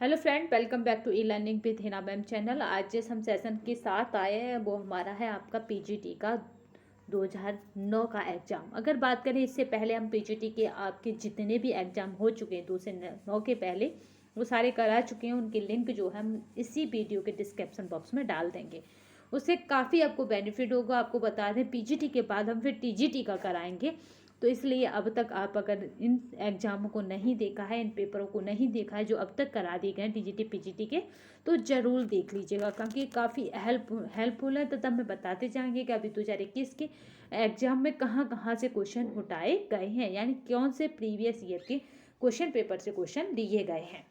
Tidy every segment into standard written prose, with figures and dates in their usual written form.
Hello friend, welcome back to e learning with Hina ma'am channel. आज जिस हम session के साथ आए हैं वो हमारा है आपका पीजीटी का 2009 का एग्ज़ाम। अगर बात करें इससे पहले हम पीजीटी के आपके जितने भी एग्ज़ाम हो चुके हैं 2 से 9 के पहले वो सारे करा चुके हैं। उनकी लिंक जो है हम इसी वीडियो के डिस्क्रिप्शन बॉक्स में डाल देंगे। उससे काफ़ी आपको बेनिफिट होगा। आपको बता दें पीजीटी के बाद हम फिर टीजीटी का कराएंगे, तो इसलिए अब तक आप अगर इन एग्ज़ामों को नहीं देखा है, इन पेपरों को नहीं देखा है जो अब तक करा दिए गए हैं टीजीटी पीजीटी के, तो ज़रूर देख लीजिएगा क्योंकि काफ़ी हेल्पफुल है। तथा मैं बताते जाएंगे कि अभी 2021 के एग्ज़ाम में कहाँ कहाँ से क्वेश्चन उठाए गए हैं, यानी कौन से प्रीवियस ईयर के क्वेश्चन पेपर से क्वेश्चन लिए गए हैं।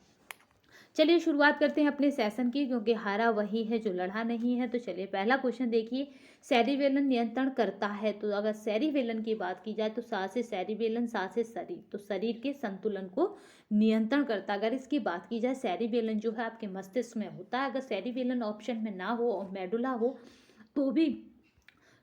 चलिए शुरुआत करते हैं अपने सेशन की, क्योंकि हारा वही है जो लड़ा नहीं है। तो चलिए पहला क्वेश्चन देखिए, सेरिबेलन नियंत्रण करता है। तो अगर सेरिबेलन की बात की जाए तो सा से सेरिबेलन, सा से शरीर, तो शरीर के संतुलन को नियंत्रण करता है। अगर इसकी बात की जाए सेरिबेलन जो है आपके मस्तिष्क में होता है। अगर सेरिबेलन ऑप्शन में ना हो और मेडुला हो तो भी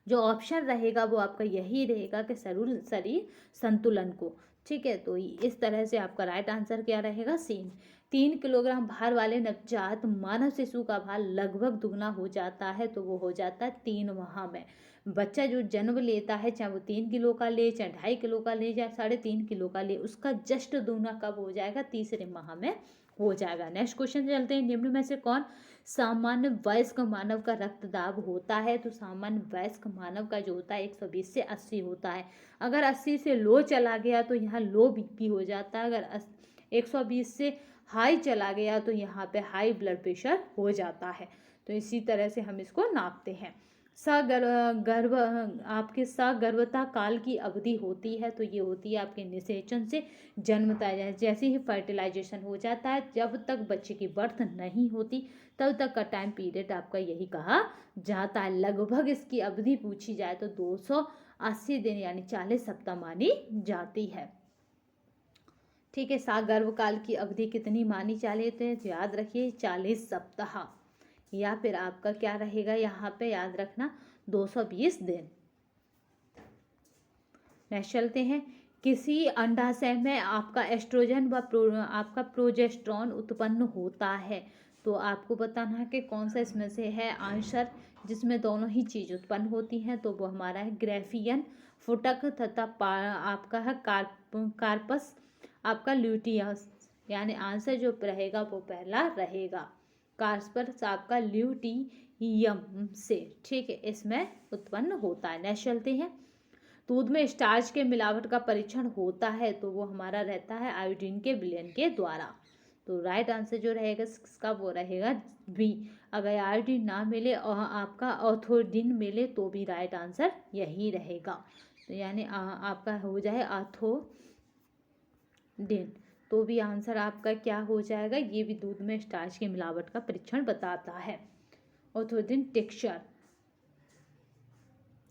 जो ऑप्शन रहेगा वो आपका यही रहेगा कि शरीर संतुलन को। ठीक है, तो इस तरह से आपका राइट आंसर क्या रहेगा, सी। 3 किलोग्राम भार वाले नवजात मानव शिशु का भार लगभग दुगना हो जाता है, तो वो हो जाता है 3 माह में। बच्चा जो जन्म लेता है, चाहे वो 3 किलो का ले, चाहे 2.5 किलो का ले, चाहे 3.5 किलो का ले, उसका जस्ट दुगना कब हो जाएगा, तीसरे माह में हो जाएगा। नेक्स्ट क्वेश्चन चलते हैं, निम्न में से कौन सामान्य वयस्क मानव का रक्तदाब होता है। तो सामान्य वयस्क मानव का जो होता है 120 से 80 होता है। अगर 80 से लो चला गया तो यहाँ लो बीपी हो जाता है। अगर 120 से हाई चला गया तो यहाँ पे हाई ब्लड प्रेशर हो जाता है। तो इसी तरह से हम इसको नापते हैं। गर्भ आपके सगर्भता काल की अवधि होती है, तो ये होती है आपके निषेचन से जन्मता है। जैसे ही फर्टिलाइजेशन हो जाता है, जब तक बच्चे की बर्थ नहीं होती तब तक का टाइम पीरियड आपका यही कहा जाता है। लगभग इसकी अवधि पूछी जाए तो 280 दिन यानी 40 सप्ताह मानी जाती है। ठीक है, गर्भकाल की अवधि कितनी मानी जाती है, तो याद रखिए 40 सप्ताह, या फिर आपका क्या रहेगा यहाँ पे याद रखना 220 दिन। नेक्स्ट चलते हैं, किसी अंडाशय में आपका एस्ट्रोजन व आपका प्रोजेस्टेरॉन उत्पन्न होता है। तो आपको बताना है कि कौन सा इसमें से है आंसर जिसमें दोनों ही चीज उत्पन्न होती हैं। तो वो हमारा है ग्रेफियन फुटक तथा आपका है कार्पस आपका ल्यूटियस, यानी आंसर जो रहेगा वो पहला रहेगा, कार्पस आपका ल्यूटियम से। ठीक है, इसमें उत्पन्न होता है। नेक्स्ट चलते हैं, दूध में स्टार्च के मिलावट का परीक्षण होता है। तो वो हमारा रहता है आयोडीन के विलयन के द्वारा। तो राइट आंसर जो रहेगा इसका वो रहेगा बी। अगर आयोडीन ना मिले और आपका ऑर्थोडिन मिले तो भी राइट आंसर यही रहेगा। तो यानी आपका हो जाए ऑर्थोडिन, तो भी आंसर आपका क्या हो जाएगा, ये भी दूध में स्टार्च की मिलावट का परीक्षण बताता है। ऑर्थोडिन टेक्सचर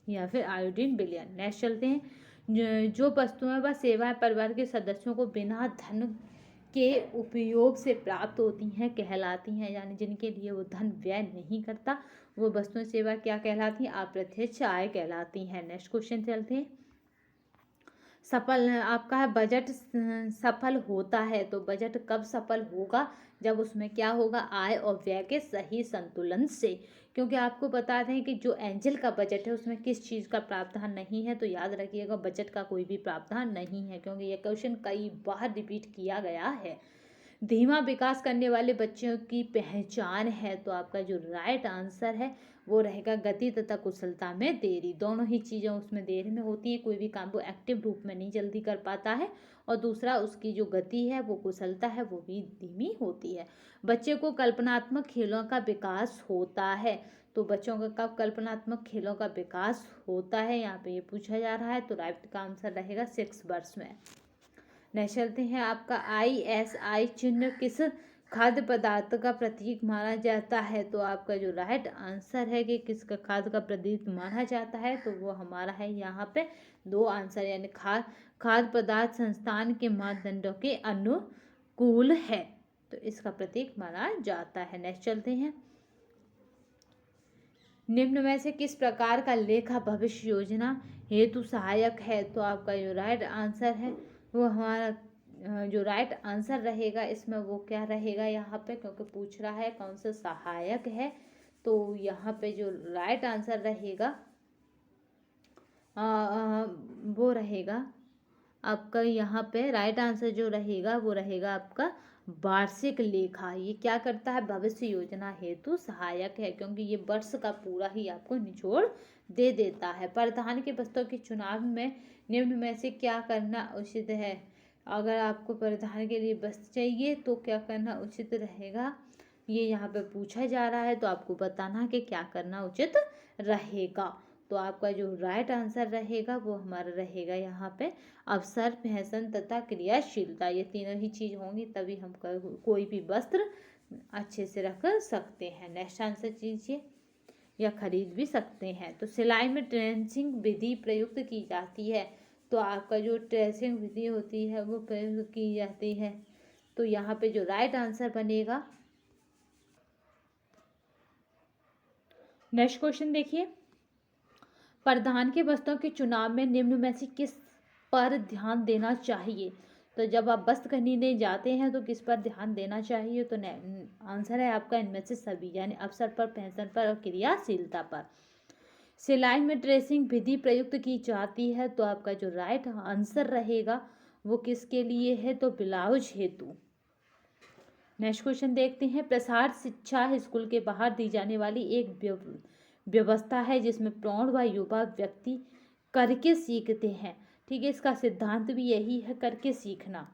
या फिर आयोडीन विलयन। नेक्स्ट चलते हैं, जो वस्तुएं व सेवाएं परिवार के सदस्यों को बिना धन के उपयोग से प्राप्त होती हैं कहलाती हैं, यानी जिनके लिए वो धन व्यय नहीं करता वो वस्तुएं सेवा क्या कहलाती हैं, अप्रत्यक्ष आय कहलाती हैं। नेक्स्ट क्वेश्चन चलते हैं, सफल आपका है बजट सफल होता है। तो बजट कब सफल होगा, जब उसमें क्या होगा, आय और व्यय के सही संतुलन से। क्योंकि आपको बता दें कि जो एंजल का बजट है उसमें किस चीज़ का प्रावधान नहीं है, तो याद रखिएगा बजट का कोई भी प्रावधान नहीं है, क्योंकि यह क्वेश्चन कई बार रिपीट किया गया है। धीमा विकास करने वाले बच्चों की पहचान है। तो आपका जो राइट आंसर है वो रहेगा गति तथा कुशलता में देरी। दोनों ही चीज़ें उसमें देर में होती है, कोई भी काम वो एक्टिव रूप में नहीं जल्दी कर पाता है, और दूसरा उसकी जो गति है वो कुशलता है वो भी धीमी होती है। बच्चे को कल्पनात्मक खेलों का विकास होता है। तो बच्चों का कब कल्पनात्मक खेलों का विकास होता है, यहाँ पे ये पूछा जा रहा है। तो राइट का आंसर रहेगा 6 वर्ष में। नेक्स्ट चलते हैं, आपका ISI चिन्ह किस खाद्य पदार्थ का प्रतीक माना जाता है। तो आपका जो राइट आंसर है कि किसका खाद्य का प्रतीक माना जाता है, तो वो हमारा है यहाँ पे 2 आंसर, यानी खाद्य पदार्थ संस्थान के मानदंडों के अनुकूल है, तो इसका प्रतीक माना जाता है। नेक्स्ट चलते हैं, निम्न में से किस प्रकार का लेखा भविष्य योजना हेतु सहायक है। तो आपका जो राइट आंसर है वो हमारा जो राइट आंसर रहेगा इसमें वो क्या रहेगा यहाँ पे, क्योंकि पूछ रहा है कौन सा सहायक है, तो यहाँ पे जो राइट आंसर रहेगा वो रहेगा आपका, यहाँ पे राइट आंसर जो रहेगा वो रहेगा आपका वार्षिक लेखा। ये क्या करता है, भविष्य योजना हेतु सहायक है, क्योंकि ये वर्ष का पूरा ही आपको निचोड़ दे देता है। परिधान के वस्त्रों के चुनाव में निम्न में से क्या करना उचित है। अगर आपको परिधान के लिए वस्त्र चाहिए तो क्या करना उचित रहेगा, ये यहाँ पे पूछा जा रहा है, तो आपको बताना कि क्या करना उचित रहेगा। तो आपका जो राइट आंसर रहेगा वो हमारा रहेगा यहाँ पे अवसर, फैशन तथा क्रियाशीलता। ये तीनों ही चीज होंगी तभी हम कोई भी वस्त्र अच्छे से रख सकते हैं। नेक्स्ट आंसर कीजिए, या खरीद भी सकते हैं। तो सिलाई में ट्रेसिंग विधि प्रयुक्त की जाती है, तो आपका जो ट्रेसिंग विधि होती है वो प्रयुक्त की जाती है। तो यहाँ पे जो राइट आंसर बनेगा, नेक्स्ट क्वेश्चन देखिए, परिधान के वस्त्रों के चुनाव में निम्न में से किस पर ध्यान देना चाहिए। तो जब आप वस्त्र खरीदने जाते हैं तो किस पर ध्यान देना चाहिए, तो आंसर है आपका इनमें से सभी, यानी अवसर पर, फैशन पर और क्रियाशीलता पर। सिलाई में ट्रेसिंग विधि प्रयुक्त की जाती है, तो आपका जो राइट आंसर रहेगा वो किसके लिए है, तो ब्लाउज हेतु। नेक्स्ट क्वेश्चन देखते हैं, प्रसार शिक्षा स्कूल के बाहर दी जाने वाली एक व्यवस्था है जिसमें प्रौढ़ व युवा व्यक्ति करके सीखते हैं। ठीक है, इसका सिद्धांत भी यही है, करके सीखना।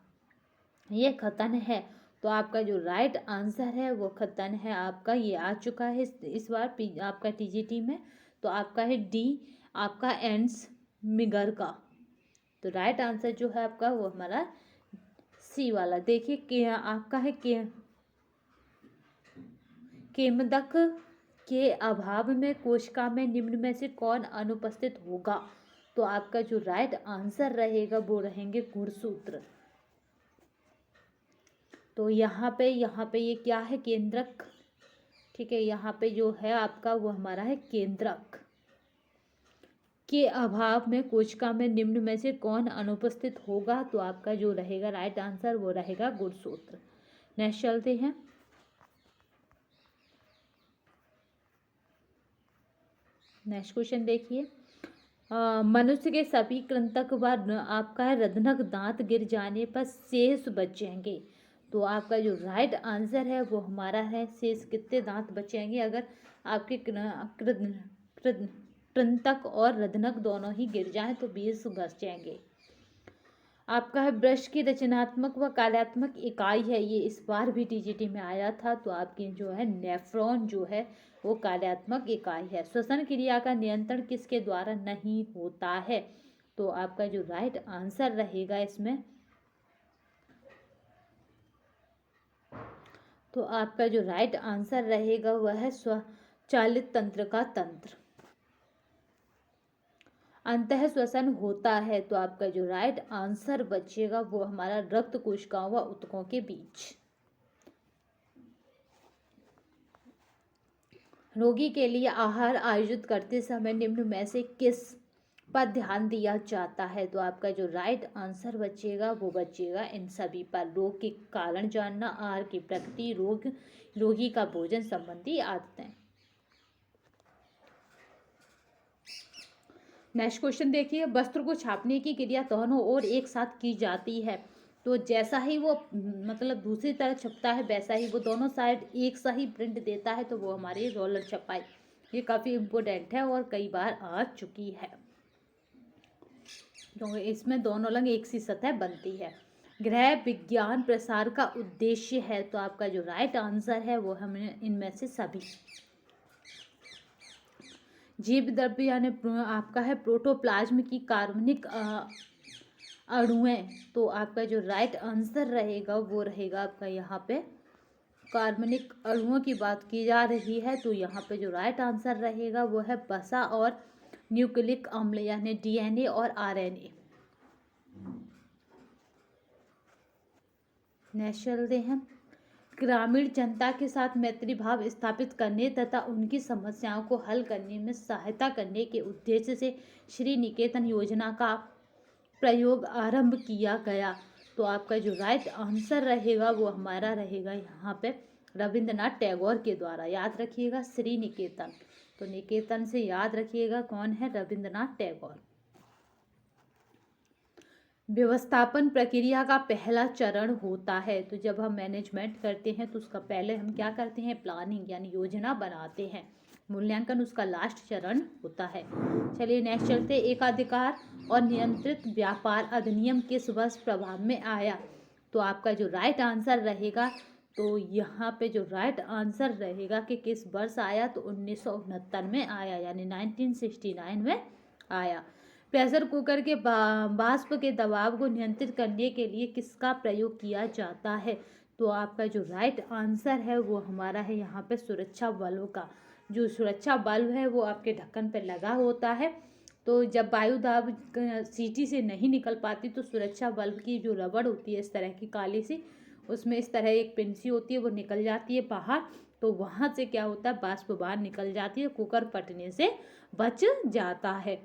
ये खतन है, तो आपका जो राइट आंसर है वो खतन है आपका, ये आ चुका है इस बार आपका टीजीटी में। तो आपका है डी, आपका एंड्स मिगर का। तो राइट आंसर जो है आपका वो हमारा सी वाला। देखिए कि आपका है केमदक के अभाव में कोशिका में निम्न में से कौन अनुपस्थित होगा। तो आपका जो राइट आंसर रहेगा वो रहेंगे गुणसूत्र। तो यहाँ पे ये क्या है, केंद्रक। ठीक है, यहाँ पे जो है आपका वो हमारा है केंद्रक। के अभाव में कोशिका में निम्न में से कौन अनुपस्थित होगा, तो आपका जो रहेगा राइट आंसर वो रहेगा गुणसूत्र। नेक्स्ट चलते हैं, नेक्स्ट क्वेश्चन देखिए, मनुष्य के सभी कृंतक व आपका है रत्नक दांत गिर जाने पर शेष बचेंगे। तो आपका जो राइट आंसर है वो हमारा है शेष कितने दांत बचेंगे, अगर आपके कृंतक और रत्नक दोनों ही गिर जाएं तो 20 बचेंगे। आपका है ब्रश की रचनात्मक व कार्यात्मक इकाई है, ये इस बार भी टीजीटी में आया था। तो आपकी जो है नेफ्रॉन जो है वो कार्यात्मक इकाई है। श्वसन क्रिया का नियंत्रण किसके द्वारा नहीं होता है, तो आपका जो राइट आंसर रहेगा इसमें, तो आपका जो राइट आंसर रहेगा वह है स्वचालित तंत्र का तंत्र। अंतः श्वसन होता है, तो आपका जो राइट आंसर बचेगा वो हमारा रक्त कोशिकाओं व ऊतकों के बीच। रोगी के लिए आहार आयोजित करते समय निम्न में से किस पर ध्यान दिया जाता है, तो आपका जो राइट आंसर बचेगा वो बचेगा इन सभी पर। रोग के कारण जानना, आहार की प्रकृति, रोगी का भोजन संबंधी आदतें। नेक्स्ट क्वेश्चन देखिए, वस्त्र को छापने की क्रिया दोनों ओर एक साथ की जाती है, तो जैसा ही वो मतलब दूसरी तरफ छपता है वैसा ही वो दोनों साइड एक सा ही प्रिंट देता है, तो वो हमारी रोलर छपाई। ये काफ़ी इम्पोर्टेंट है और कई बार आ चुकी है, क्योंकि इसमें दोनों लंग एक सी सतह बनती है। गृह विज्ञान प्रसार का उद्देश्य है, तो आपका जो राइट आंसर है वो हमें इनमें से सभी। जीव द्रव्य यानी आपका है प्रोटोप्लाज्म की कार्बनिक अणुएं, तो आपका जो राइट आंसर रहेगा वो रहेगा आपका यहाँ पे कार्बनिक अणुओं की बात की जा रही है, तो यहाँ पे जो राइट आंसर रहेगा वो है वसा और न्यूक्लिक अम्ल यानी डीएनए और आरएनए। नेक्स्ट चलते हैं, ग्रामीण जनता के साथ मैत्री भाव स्थापित करने तथा उनकी समस्याओं को हल करने में सहायता करने के उद्देश्य से श्री निकेतन योजना का प्रयोग आरंभ किया गया। तो तो आपका जो राइट आंसर रहेगा वो हमारा रहेगा यहाँ पे रविंद्रनाथ टैगोर के द्वारा। याद रखिएगा श्री निकेतन, तो निकेतन से याद रखिएगा कौन है, रविंद्रनाथ टैगोर। व्यवस्थापन प्रक्रिया का पहला चरण होता है, तो जब हम मैनेजमेंट करते हैं तो उसका पहले हम क्या करते हैं, प्लानिंग यानी योजना बनाते हैं। मूल्यांकन उसका लास्ट चरण होता है। चलिए नेक्स्ट चलते। एकाधिकार और नियंत्रित व्यापार अधिनियम किस वर्ष प्रभाव में आया, तो आपका जो राइट आंसर रहेगा, तो यहाँ पे जो राइट आंसर रहेगा कि किस वर्ष आया, तो 1969 में आया, यानी 1969 में आया। प्रेशर कुकर के वाष्प के दबाव को नियंत्रित करने के लिए किसका प्रयोग किया जाता है, तो आपका जो राइट आंसर है वो हमारा है यहाँ पे सुरक्षा बल्ब का। जो सुरक्षा बल्ब है वो आपके ढक्कन पे लगा होता है, तो जब वायु दाब सीटी से नहीं निकल पाती तो सुरक्षा बल्ब की जो रबड़ होती है इस तरह की काली सी, उसमें इस तरह एक पिंसी होती है, वो निकल जाती है बाहर, तो वहाँ से क्या होता है, वाष्प बाहर निकल जाती है, कुकर फटने से बच जाता है।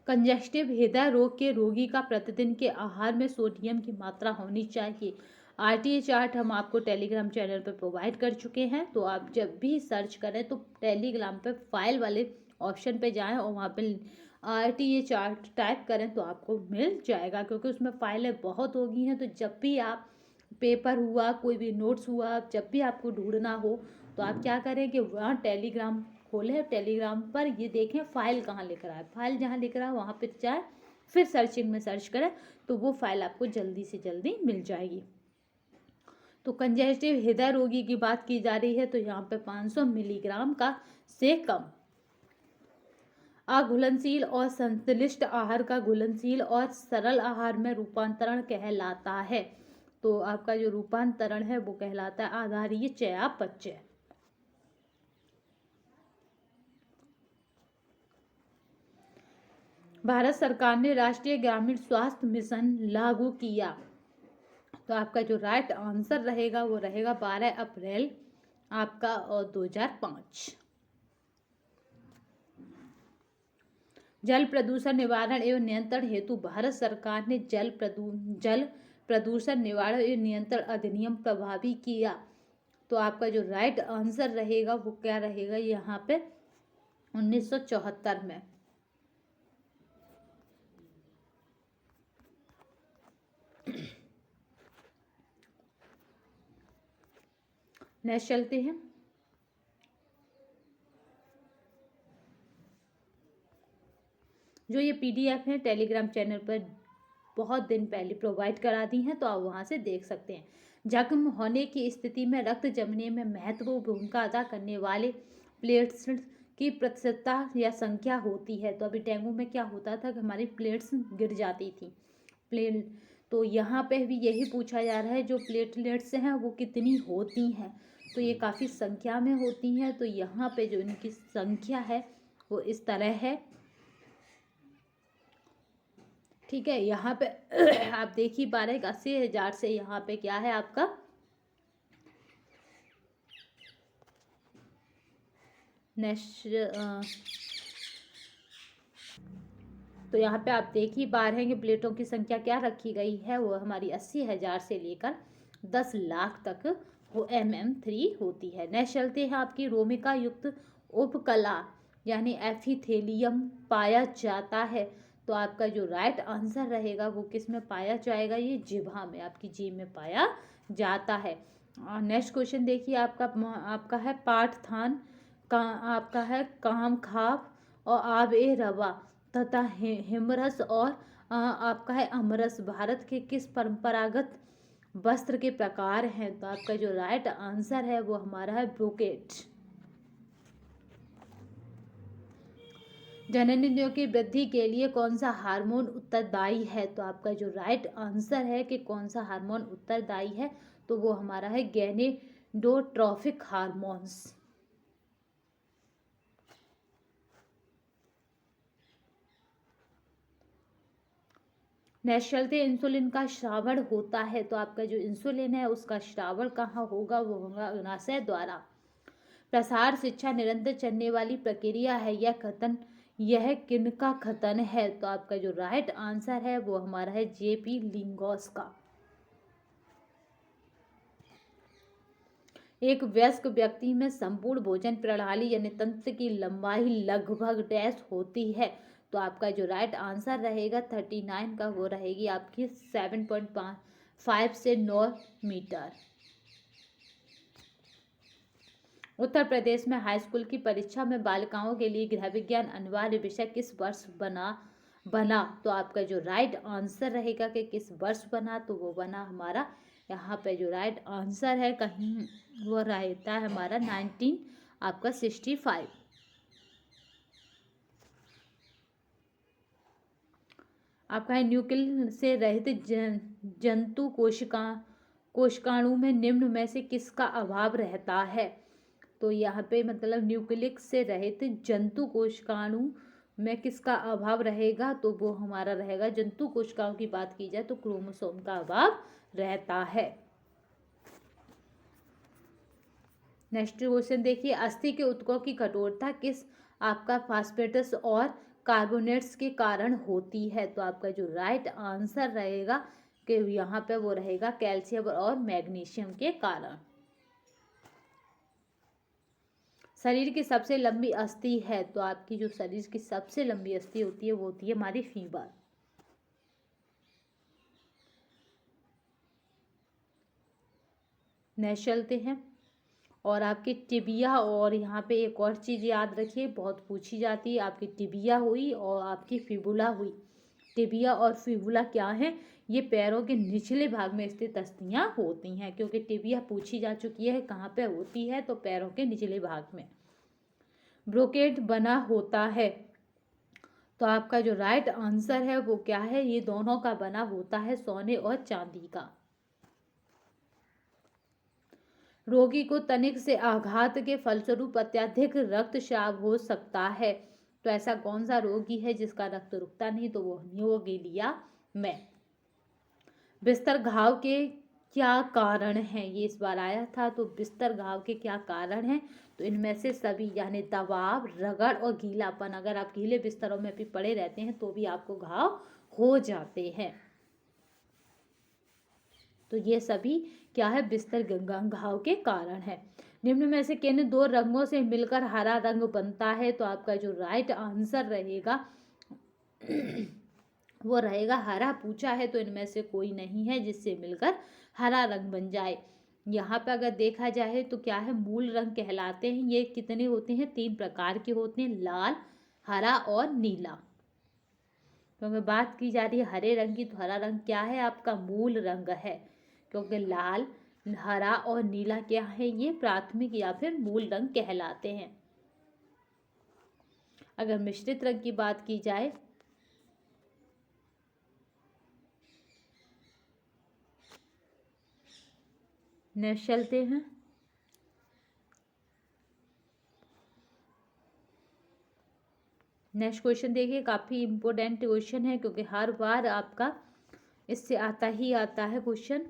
कंजेस्टिव हृदय रोग के रोगी का प्रतिदिन के आहार में सोडियम की मात्रा होनी चाहिए। आरटीए चार्ट हम आपको टेलीग्राम चैनल पर प्रोवाइड कर चुके हैं, तो आप जब भी सर्च करें तो टेलीग्राम पे फाइल वाले ऑप्शन पे जाएं और वहाँ पे आरटीए चार्ट टाइप करें तो आपको मिल जाएगा, क्योंकि उसमें फाइलें बहुत होगी हैं। तो जब भी आप पेपर हुआ, कोई भी नोट्स हुआ, जब भी आपको ढूंढना हो तो आप क्या करें कि वहाँ टेलीग्राम खोलें, टेलीग्राम पर ये देखें फाइल कहाँ लिख रहा है, फाइल जहाँ लिख रहा है वहाँ पर जाए, फिर सर्चिंग में सर्च करें तो वो फाइल आपको जल्दी से जल्दी मिल जाएगी। तो कंजेस्टिव हृदय रोगी की बात की जा रही है, तो यहाँ पे 500 मिलीग्राम का से कम। अघुलनशील और संश्लिष्ट आहार का घुलनशील और सरल आहार में रूपांतरण कहलाता है, तो आपका जो रूपांतरण है वो कहलाता है आधारीय चयापचय। भारत सरकार ने राष्ट्रीय ग्रामीण स्वास्थ्य मिशन लागू किया, तो आपका जो राइट आंसर रहेगा वो रहेगा 12 अप्रैल आपका और 2005। जल प्रदूषण निवारण एवं नियंत्रण हेतु भारत सरकार ने जल प्रदूषण निवारण एवं नियंत्रण अधिनियम प्रभावी किया, तो आपका जो राइट आंसर रहेगा वो क्या रहेगा यहाँ पे 1974 में। नेक्स्ट चलते हैं। जो ये पीडीएफ है टेलीग्राम चैनल पर बहुत दिन पहले प्रोवाइड करा दी हैं, तो आप वहाँ से देख सकते हैं। जख्म होने की स्थिति में रक्त जमने में महत्वपूर्ण भूमिका अदा करने वाले प्लेट्स की प्रतिशतता या संख्या होती है, तो अभी डेंगू में क्या होता था कि हमारी प्लेट्स गिर जाती थी प्लेट, तो यहाँ पे भी यही पूछा जा रहा है जो प्लेटलेट्स हैं वो कितनी होती हैं, तो ये काफ़ी संख्या में होती हैं, तो यहाँ पे जो इनकी संख्या है वो इस तरह है, ठीक है। यहाँ पे आप देख ही पा रहे हैं 80,000 से यहाँ पे क्या है आपका नेक्स्ट, तो यहाँ पे आप देख ही पा रहे हैं कि प्लेटों की संख्या क्या रखी गई है, वो हमारी 80,000 से लेकर 10 लाख तक वो MM3 होती है। नेक्स्ट चलते हैं आपकी रोमिका युक्त उपकला यानी एपिथेलियम पाया जाता है, तो आपका जो राइट आंसर रहेगा वो किस में पाया जाएगा, ये जिह्वा में, आपकी जीभ में पाया जाता है। नेक्स्ट क्वेश्चन देखिए आपका है पाठथान का, आपका है कामखाप और आब ए रवा तथा हिमरस और आपका है अमरस भारत के किस परंपरागत वस्त्र के प्रकार हैं, तो आपका जो राइट आंसर है वो हमारा है ब्रोकेट। जननेंद्रियों की वृद्धि के लिए कौन सा हार्मोन उत्तरदायी है, तो आपका जो राइट आंसर है कि कौन सा हार्मोन उत्तरदायी है, तो वो हमारा है गैनेडोट्रोफिक हार्मोन्स। नेक्स्ट चलते इंसुलिन का श्रावण होता है, तो आपका जो इंसुलिन है उसका श्रावण कहाँ होगा, वो होगा अग्नाशय द्वारा। प्रसार शिक्षा निरंतर चलने वाली प्रक्रिया है, यह किनका कथन है, तो आपका जो राइट आंसर है वो हमारा है JP लिंगोस का। एक वयस्क व्यक्ति में संपूर्ण भोजन प्रणाली यानी तंत्र की लंबाई लगभग डैश होती है। तो आपका जो राइट आंसर रहेगा 39 का, वो रहेगी आपकी 7.5 से 9 मीटर। उत्तर प्रदेश में हाई स्कूल की परीक्षा में बालिकाओं के लिए गृह विज्ञान अनिवार्य विषय किस वर्ष बना। तो आपका जो राइट आंसर रहेगा कि किस वर्ष बना, तो वो बना हमारा, यहाँ पे जो राइट आंसर है कहीं वो रहता है हमारा 1965। आपका है न्यूक्लियस से रहित जंतु कोशिकाणु में निम्न में से किसका अभाव रहता है। तो यहाँ पे मतलब न्यूक्लियस से रहित जंतु कोशिकाणु में किसका अभाव रहेगा, तो वो हमारा रहेगा, जंतु कोशिकाओं की बात की जाए तो क्रोमोसोम का अभाव रहता है। नेक्स्ट क्वेश्चन देखिए, अस्थि के ऊतकों की कठोरता किस आपका फास्फेटस और कार्बोनेट्स के कारण होती है। तो आपका जो राइट आंसर रहेगा कि यहाँ पे वो रहेगा कैल्शियम और मैग्नीशियम के कारण। शरीर की सबसे लंबी अस्थि है, तो आपकी जो शरीर की सबसे लंबी अस्थि होती है वो होती है हमारी फीवर। नेक्स्ट चलते हैं, और आपकी टिबिया, और यहाँ पे एक और चीज़ याद रखिए बहुत पूछी जाती है, आपकी टिबिया हुई और आपकी फिबुला हुई। टिबिया और फिबुला क्या है, ये पैरों के निचले भाग में स्थित अस्थियां होती हैं, क्योंकि टिबिया पूछी जा चुकी है कहाँ पे होती है, तो पैरों के निचले भाग में। ब्रोकेट बना होता है, तो आपका जो राइट आंसर है वो क्या है, ये दोनों का बना होता है सोने और चांदी का। रोगी को तनिक से आघात के फलस्वरूप अत्यधिक रक्तस्राव हो सकता है। तो ऐसा कौन सा रोगी है जिसका रक्त रुकता नहीं, तो वो न्यूमोनिया में। बिस्तर घाव के क्या कारण हैं, ये इस बार आया था, तो बिस्तर घाव के क्या कारण हैं, तो इनमें से सभी यानी दबाव, रगड़ और गीलापन। अगर आप गीले बिस्तरों में भी पड़े रहते हैं तो भी आपको घाव हो जाते हैं। तो ये सभी क्या है, बिस्तर घाव के कारण है। निम्न में से किन दो रंगों से मिलकर हरा रंग बनता है। तो आपका जो राइट आंसर रहेगा वो रहेगा हरा। पूछा है तो इनमें से कोई नहीं है जिससे मिलकर हरा रंग बन जाए। यहाँ पे अगर देखा जाए तो क्या है, मूल रंग कहलाते हैं। ये कितने होते हैं, 3 प्रकार के होते हैं, लाल, हरा और नीला। तो अगर बात की जा रही है हरे रंग की, तो हरा रंग क्या है, आपका मूल रंग है, क्योंकि लाल, हरा और नीला क्या है, ये प्राथमिक या फिर मूल रंग कहलाते हैं। अगर मिश्रित रंग की बात की जाए, नेक्स्ट चलते हैं। नेक्स्ट क्वेश्चन देखिए, काफी इंपॉर्टेंट क्वेश्चन है, क्योंकि हर बार आपका इससे आता ही आता है क्वेश्चन।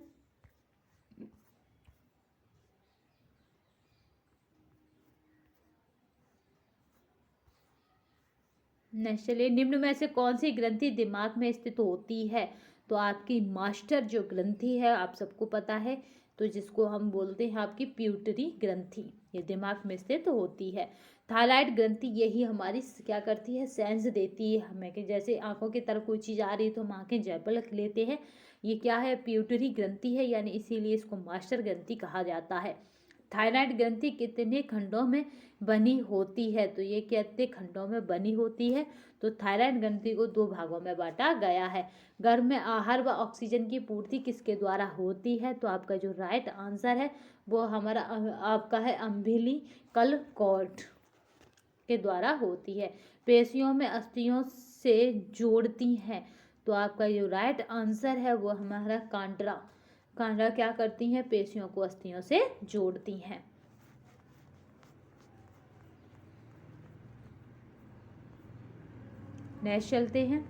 नेक्स्ट चलिए, निम्न में से कौन सी ग्रंथि दिमाग में स्थित होती है। तो आपकी मास्टर जो ग्रंथि है आप सबको पता है, तो जिसको हम बोलते हैं आपकी प्यूटरी ग्रंथि, ये दिमाग में स्थित होती है। थायराइड ग्रंथि यही हमारी क्या करती है, सेंस देती है हमें, कि जैसे आंखों की तरफ कोई चीज़ आ रही है तो हम आंखें झपक लेते हैं, ये क्या है, प्यूटरी ग्रंथि है, यानी इसीलिए इसको मास्टर ग्रंथि कहा जाता है। थायराइड ग्रंथि कितने खंडों में बनी होती है। तो ये कितने खंडों में बनी होती है। तो थायराइड ग्रंथि को 2 भागों में बांटा गया है। गर्भ में आहार व ऑक्सीजन की पूर्ति किसके द्वारा होती है। तो आपका जो राइट आंसर है वो हमारा आपका है अम्बिलिकल कॉर्ड के द्वारा होती है। पेशियों में अस्थियों से जोड़ती हैं। तो आपका जो राइट आंसर है वो हमारा कांड्रा क्या करती हैं, पेशियों को अस्थियों से जोड़ती हैं। नेक्स्ट चलते हैं।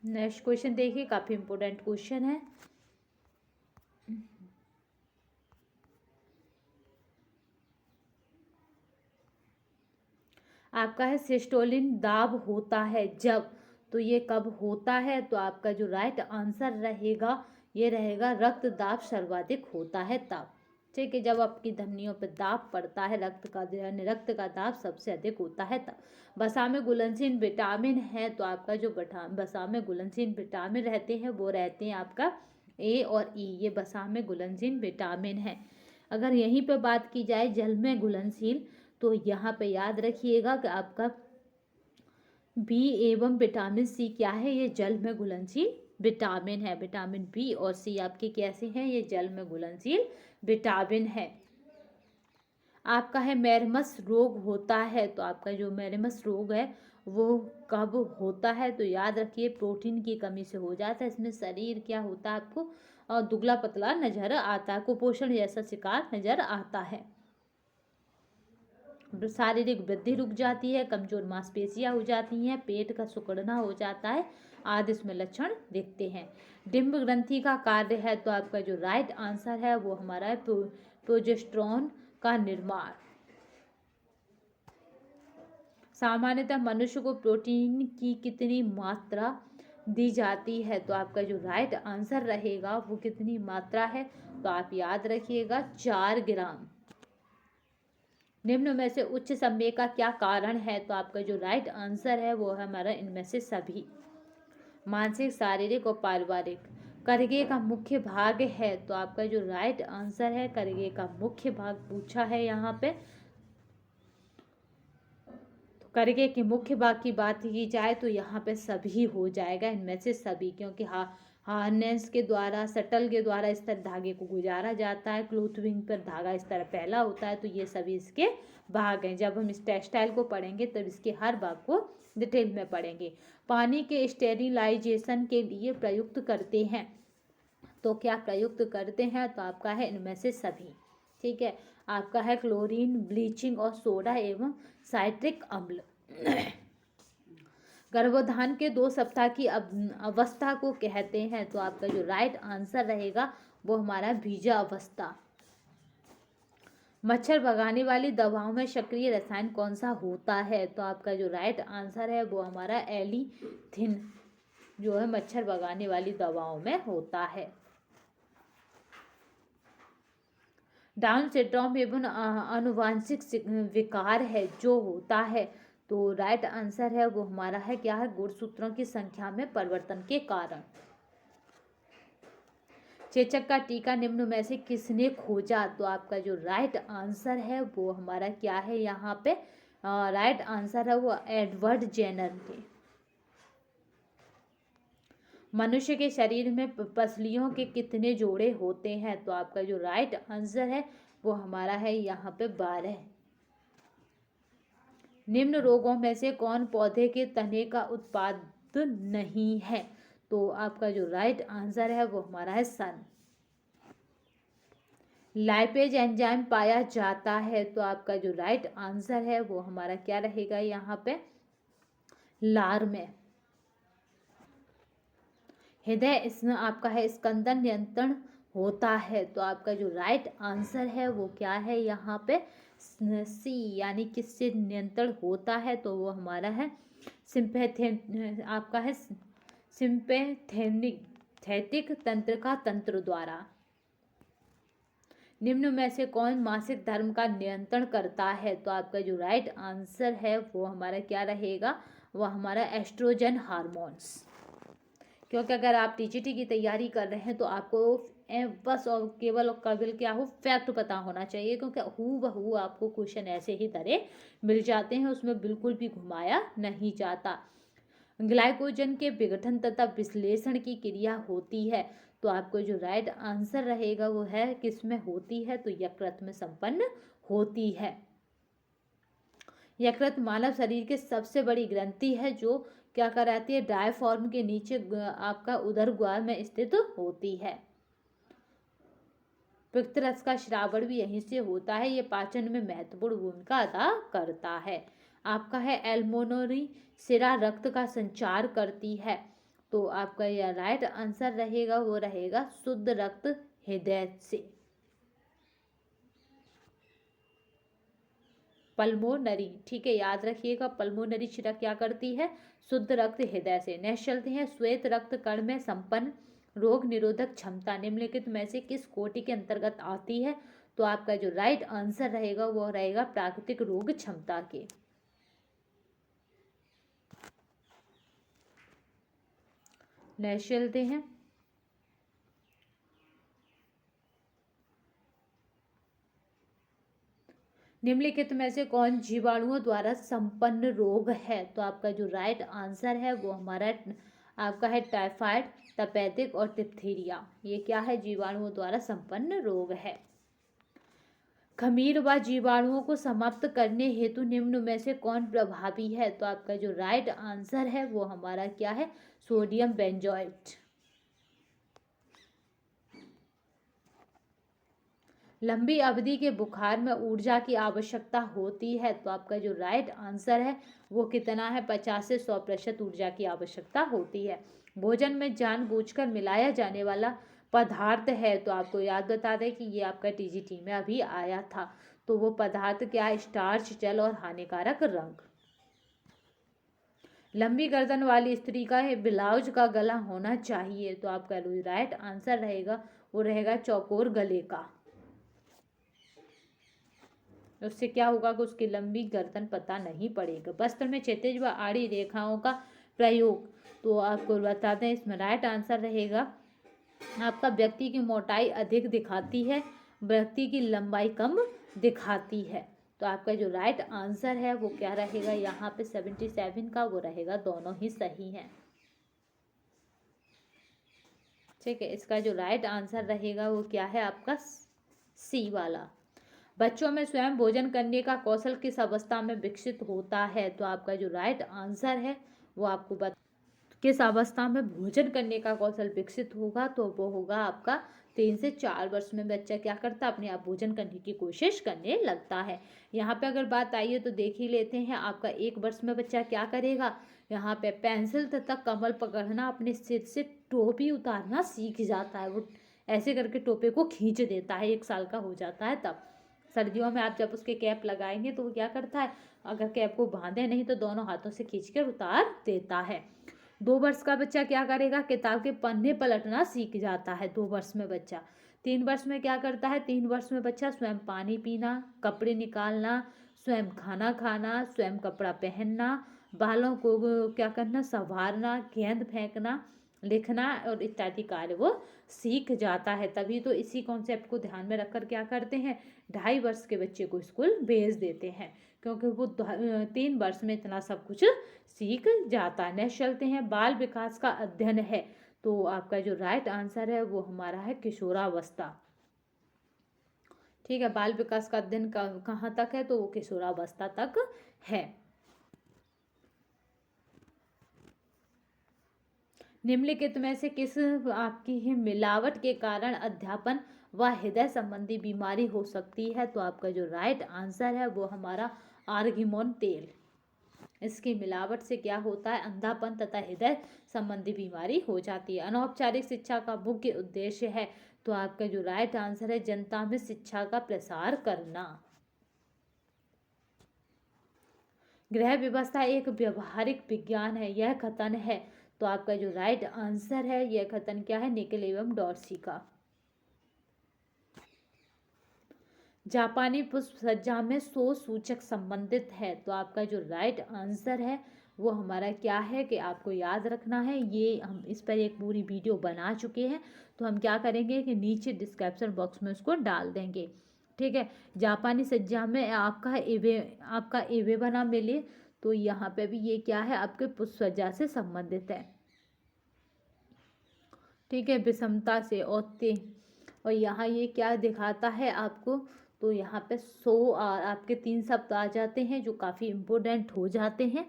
नेक्स्ट क्वेश्चन देखिए, काफी इंपोर्टेंट क्वेश्चन है। आपका है सिस्टोलिन दाब होता है जब, तो ये कब होता है, तो आपका जो राइट आंसर रहेगा ये रहेगा रक्त दाब सर्वाधिक होता है तब। ठीक है, जब आपकी धमनियों पर दाब पड़ता है, रक्त का दाब सबसे अधिक होता है तब। वसा में घुलनशील विटामिन है, तो आपका जो वसा में घुलनशील विटामिन रहते हैं वो रहते हैं आपका ए और ई, ये वसा में घुलनशील विटामिन है। अगर यहीं पे बात की जाए जल में घुलनशील, तो यहाँ पे याद रखिएगा कि आपका बी एवं विटामिन सी क्या है, ये जल में घुलनशील विटामिन है। विटामिन बी और सी आपके कैसे हैं, ये जल में घुलनशील विटामिन है। आपका है मैरमस रोग होता है, तो आपका जो मैरमस रोग है वो कब होता है, तो याद रखिए प्रोटीन की कमी से हो जाता है। इसमें शरीर क्या होता है आपको दुबला पतला नजर आता है, कुपोषण जैसा शिकार नजर आता है। शारीरिक वृद्धि रुक जाती है, कमजोर मांसपेशियां हो जाती हैं, पेट का सिकुड़ना हो जाता है आदि इसमें लक्षण दिखते हैं। डिंब ग्रंथि का कार्य है, तो आपका जो राइट आंसर है वो हमारा है प्रोजेस्टेरोन का निर्माण। सामान्यतः मनुष्य को प्रोटीन की कितनी मात्रा दी जाती है, तो आपका जो राइट आंसर रहेगा वो कितनी मात्रा है, तो आप याद रखिएगा 4 ग्राम। निम्न में से उच्च संवेग का क्या कारण है, तो आपका जो राइट आंसर है वो है हमारा इनमें से सभी। मानसिक, शारीरिक और पारिवारिक। करगे का मुख्य भाग है, तो आपका जो राइट आंसर है करगे का मुख्य भाग पूछा है यहाँ पे। तो करगे के मुख्य भाग की बात की जाए तो यहाँ पे सभी हो जाएगा, इनमें से सभी, क्योंकि हार्नेस के द्वारा, शटल के द्वारा इस तरह धागे को गुजारा जाता है, क्लोथविंग पर धागा इस तरह पहला होता है, तो ये सभी इसके भाग हैं। जब हम इस टेक्सटाइल को पढ़ेंगे तब इसके हर भाग को डिटेल में पढ़ेंगे। पानी के स्टेरिलाइजेशन के लिए प्रयुक्त करते हैं, तो क्या प्रयुक्त करते हैं, तो आपका है इनमें से सभी। ठीक है, आपका है क्लोरीन, ब्लीचिंग और सोडा एवं साइट्रिक अम्ल। गर्भधान के 2 सप्ताह की अवस्था को कहते हैं, तो आपका जो राइट आंसर रहेगा वो हमारा बीजा अवस्था। मच्छर भगाने वाली दवाओं में सक्रिय रसायन कौन सा होता है, तो आपका जो राइट आंसर है वो हमारा एलिथिन जो है मच्छर भगाने वाली दवाओं में होता है। डाउन सिंड्रोम एवं आनुवांशिक विकार है जो होता है, तो राइट आंसर है वो हमारा है क्या है, गुणसूत्रों की संख्या में परिवर्तन के कारण। चेचक का टीका निम्न में से किसने खोजा, तो आपका जो राइट आंसर है वो हमारा क्या है, यहाँ पे राइट आंसर है वो एडवर्ड जेनर ने। मनुष्य के शरीर में पसलियों के कितने जोड़े होते हैं, तो आपका जो राइट आंसर है वो हमारा है यहाँ पे 12। निम्न रोगों में से कौन पौधे के तने का उत्पादन नहीं है, तो आपका जो राइट आंसर है वो हमारा है सन। लाइपेज एंजाइम पाया जाता है, तो आपका जो राइट आंसर है वो हमारा क्या रहेगा यहाँ पे, लार में। हृदय इसमें आपका है स्कंदन नियंत्रण होता है, तो आपका जो राइट आंसर है वो क्या है यहाँ पे, सी, यानी किससे नियंत्रण होता है, तो वो हमारा है आपका है सिंपैथेटिक तंत्र का तंत्र द्वारा। निम्न में से कौन मासिक धर्म का नियंत्रण करता है, तो आपका जो राइट आंसर है वो हमारा क्या रहेगा, वो हमारा एस्ट्रोजन हार्मोन्स। क्योंकि अगर आप टीजीटी की तैयारी कर रहे हैं तो आपको बस और केवल और केवल क्या हो, फैक्ट पता होना चाहिए, क्योंकि हूबहू आपको क्वेश्चन ऐसे ही तरह मिल जाते हैं, उसमें बिल्कुल भी घुमाया नहीं जाता। ग्लाइकोजन के विघटन तथा विश्लेषण की क्रिया होती है, तो आपको जो राइट आंसर रहेगा वो है किसमें होती है, तो यकृत में संपन्न होती है। यकृत मानव शरीर की सबसे बड़ी ग्रंथि है जो क्या कराती है, डायफ्राम के नीचे आपका उदरद्वार में स्थित होती है। पित्तरस का श्रावण भी यहीं से होता है, ये पाचन में महत्वपूर्ण भूमिका अदा करता है। आपका है एल्मोनरी सिरा रक्त का संचार करती है, तो आपका यह राइट आंसर रहेगा वो रहेगा शुद्ध रक्त हृदय से। पल्मोनरी, ठीक है, याद रखिएगा, पल्मोनरी शिरा क्या करती है, शुद्ध रक्त हृदय से। नेक्स्ट चलते हैं, श्वेत रक्त कण में संपन्न रोग निरोधक क्षमता निम्नलिखित में से किस कोटि के अंतर्गत आती है, तो आपका जो राइट आंसर रहेगा वो रहेगा प्राकृतिक रोग क्षमता के। नेक्स्ट चलते हैं, निम्नलिखित में से कौन जीवाणुओं द्वारा संपन्न रोग है, तो आपका जो राइट आंसर है वो हमारा आपका है टाइफाइड, तपेदिक और डिप्थीरिया। ये क्या है, जीवाणुओं द्वारा संपन्न रोग है। खमीर व जीवाणुओं को समाप्त करने हेतु निम्न में से कौन प्रभावी है, तो आपका जो राइट आंसर है वो हमारा क्या है, सोडियम बेंजोएट। लंबी अवधि के बुखार में ऊर्जा की आवश्यकता होती है, तो आपका जो राइट आंसर है वो कितना है, 50 से 100% ऊर्जा की आवश्यकता होती है। भोजन में जानबूझकर मिलाया जाने वाला पदार्थ है, तो आपको याद बता दें कि ये आपका टीजीटी में अभी आया था। तो वो पदार्थ क्या है, स्टार्च, जल और हानिकारक रंग। लंबी गर्दन वाली स्त्री का ब्लाउज का गला होना चाहिए, तो आपका राइट आंसर रहेगा वो रहेगा चौकोर गले का। उससे क्या होगा कि उसकी लंबी गर्दन पता नहीं पड़ेगा। वस्त्र में क्षैतिज व आड़ी रेखाओं का प्रयोग, तो आपको बता दें इसमें राइट आंसर रहेगा आपका व्यक्ति की मोटाई अधिक दिखाती है, व्यक्ति की लंबाई कम दिखाती है। तो आपका जो राइट आंसर है वो क्या रहेगा, यहाँ पे 77 का वो रहेगा, दोनों ही सही हैं। ठीक है, इसका जो राइट आंसर रहेगा वो क्या है आपका सी वाला। बच्चों में स्वयं भोजन करने का कौशल किस अवस्था में विकसित होता है, तो आपका जो राइट आंसर है वो आपको किस अवस्था में भोजन करने का कौशल विकसित होगा, तो वो होगा आपका 3 से 4 वर्ष में बच्चा क्या करता है, अपने आप भोजन करने की कोशिश करने लगता है। यहाँ पे अगर बात आई है तो देख ही लेते हैं, आपका 1 वर्ष में बच्चा क्या करेगा, यहाँ पे पेंसिल तथा कमल पकड़ना, अपने सिर से टोपी उतारना सीख जाता है। वो ऐसे करके टोपे को खींच देता है, 1 साल का हो जाता है तब। सर्दियों में आप जब उसके कैप लगाएंगे तो वो क्या करता है, अगर कैप को बांधे नहीं तो दोनों हाथों से खींचकर उतार देता है। 2 वर्ष का बच्चा क्या करेगा, किताब के पन्ने पलटना सीख जाता है 2 वर्ष में बच्चा। 3 वर्ष में क्या करता है, 3 वर्ष में बच्चा स्वयं पानी पीना, कपड़े निकालना, स्वयं खाना खाना, स्वयं कपड़ा पहनना, बालों को क्या करना, संवारना, गेंद फेंकना, लिखना और इत्यादि कार्य वो सीख जाता है। तभी तो इसी कॉन्सेप्ट को ध्यान में रखकर क्या करते हैं, 2.5 वर्ष के बच्चे को स्कूल भेज देते हैं, क्योंकि वो 3 वर्ष में इतना सब कुछ सीख जाता है। नेक्स्ट चलते हैं, बाल विकास का अध्ययन है, तो आपका जो राइट आंसर है वो हमारा है किशोरावस्था। ठीक है, बाल विकास का अध्ययन कहाँ तक है, तो वो किशोरावस्था तक है। निम्नलिखित में से किस आपकी ही मिलावट के कारण अध्यापन व हृदय संबंधी बीमारी हो सकती है, तो आपका जो राइट आंसर है वो हमारा आर्गिमोन तेल। इसकी मिलावट से क्या होता है, अंधापन तथा हृदय संबंधी बीमारी हो जाती है। अनौपचारिक शिक्षा का मुख्य उद्देश्य है, तो आपका जो राइट आंसर है जनता में शिक्षा का प्रसार करना। गृह व्यवस्था एक व्यवहारिक विज्ञान है, यह कथन है, तो आपका जो राइट आंसर है यह कथन क्या है, निकल एवं डॉर्सी का। जापानी पुष्प सज्जा में 100 सूचक संबंधित है, तो आपका जो राइट आंसर है वो हमारा क्या है कि आपको याद रखना है, ये हम इस पर एक पूरी वीडियो बना चुके हैं, तो हम क्या करेंगे कि नीचे डिस्क्रिप्शन बॉक्स में उसको डाल देंगे। ठीक है, जापानी सज्जा में आपका एवे बना मिले, तो यहाँ पे भी ये क्या है, आपके पुष्प सज्जा से संबंधित है। ठीक है, विषमता से और यहाँ ये क्या दिखाता है आपको, तो यहाँ पे 100 आपके 3 शब्द आ जाते हैं जो काफ़ी इम्पोर्टेंट हो जाते हैं।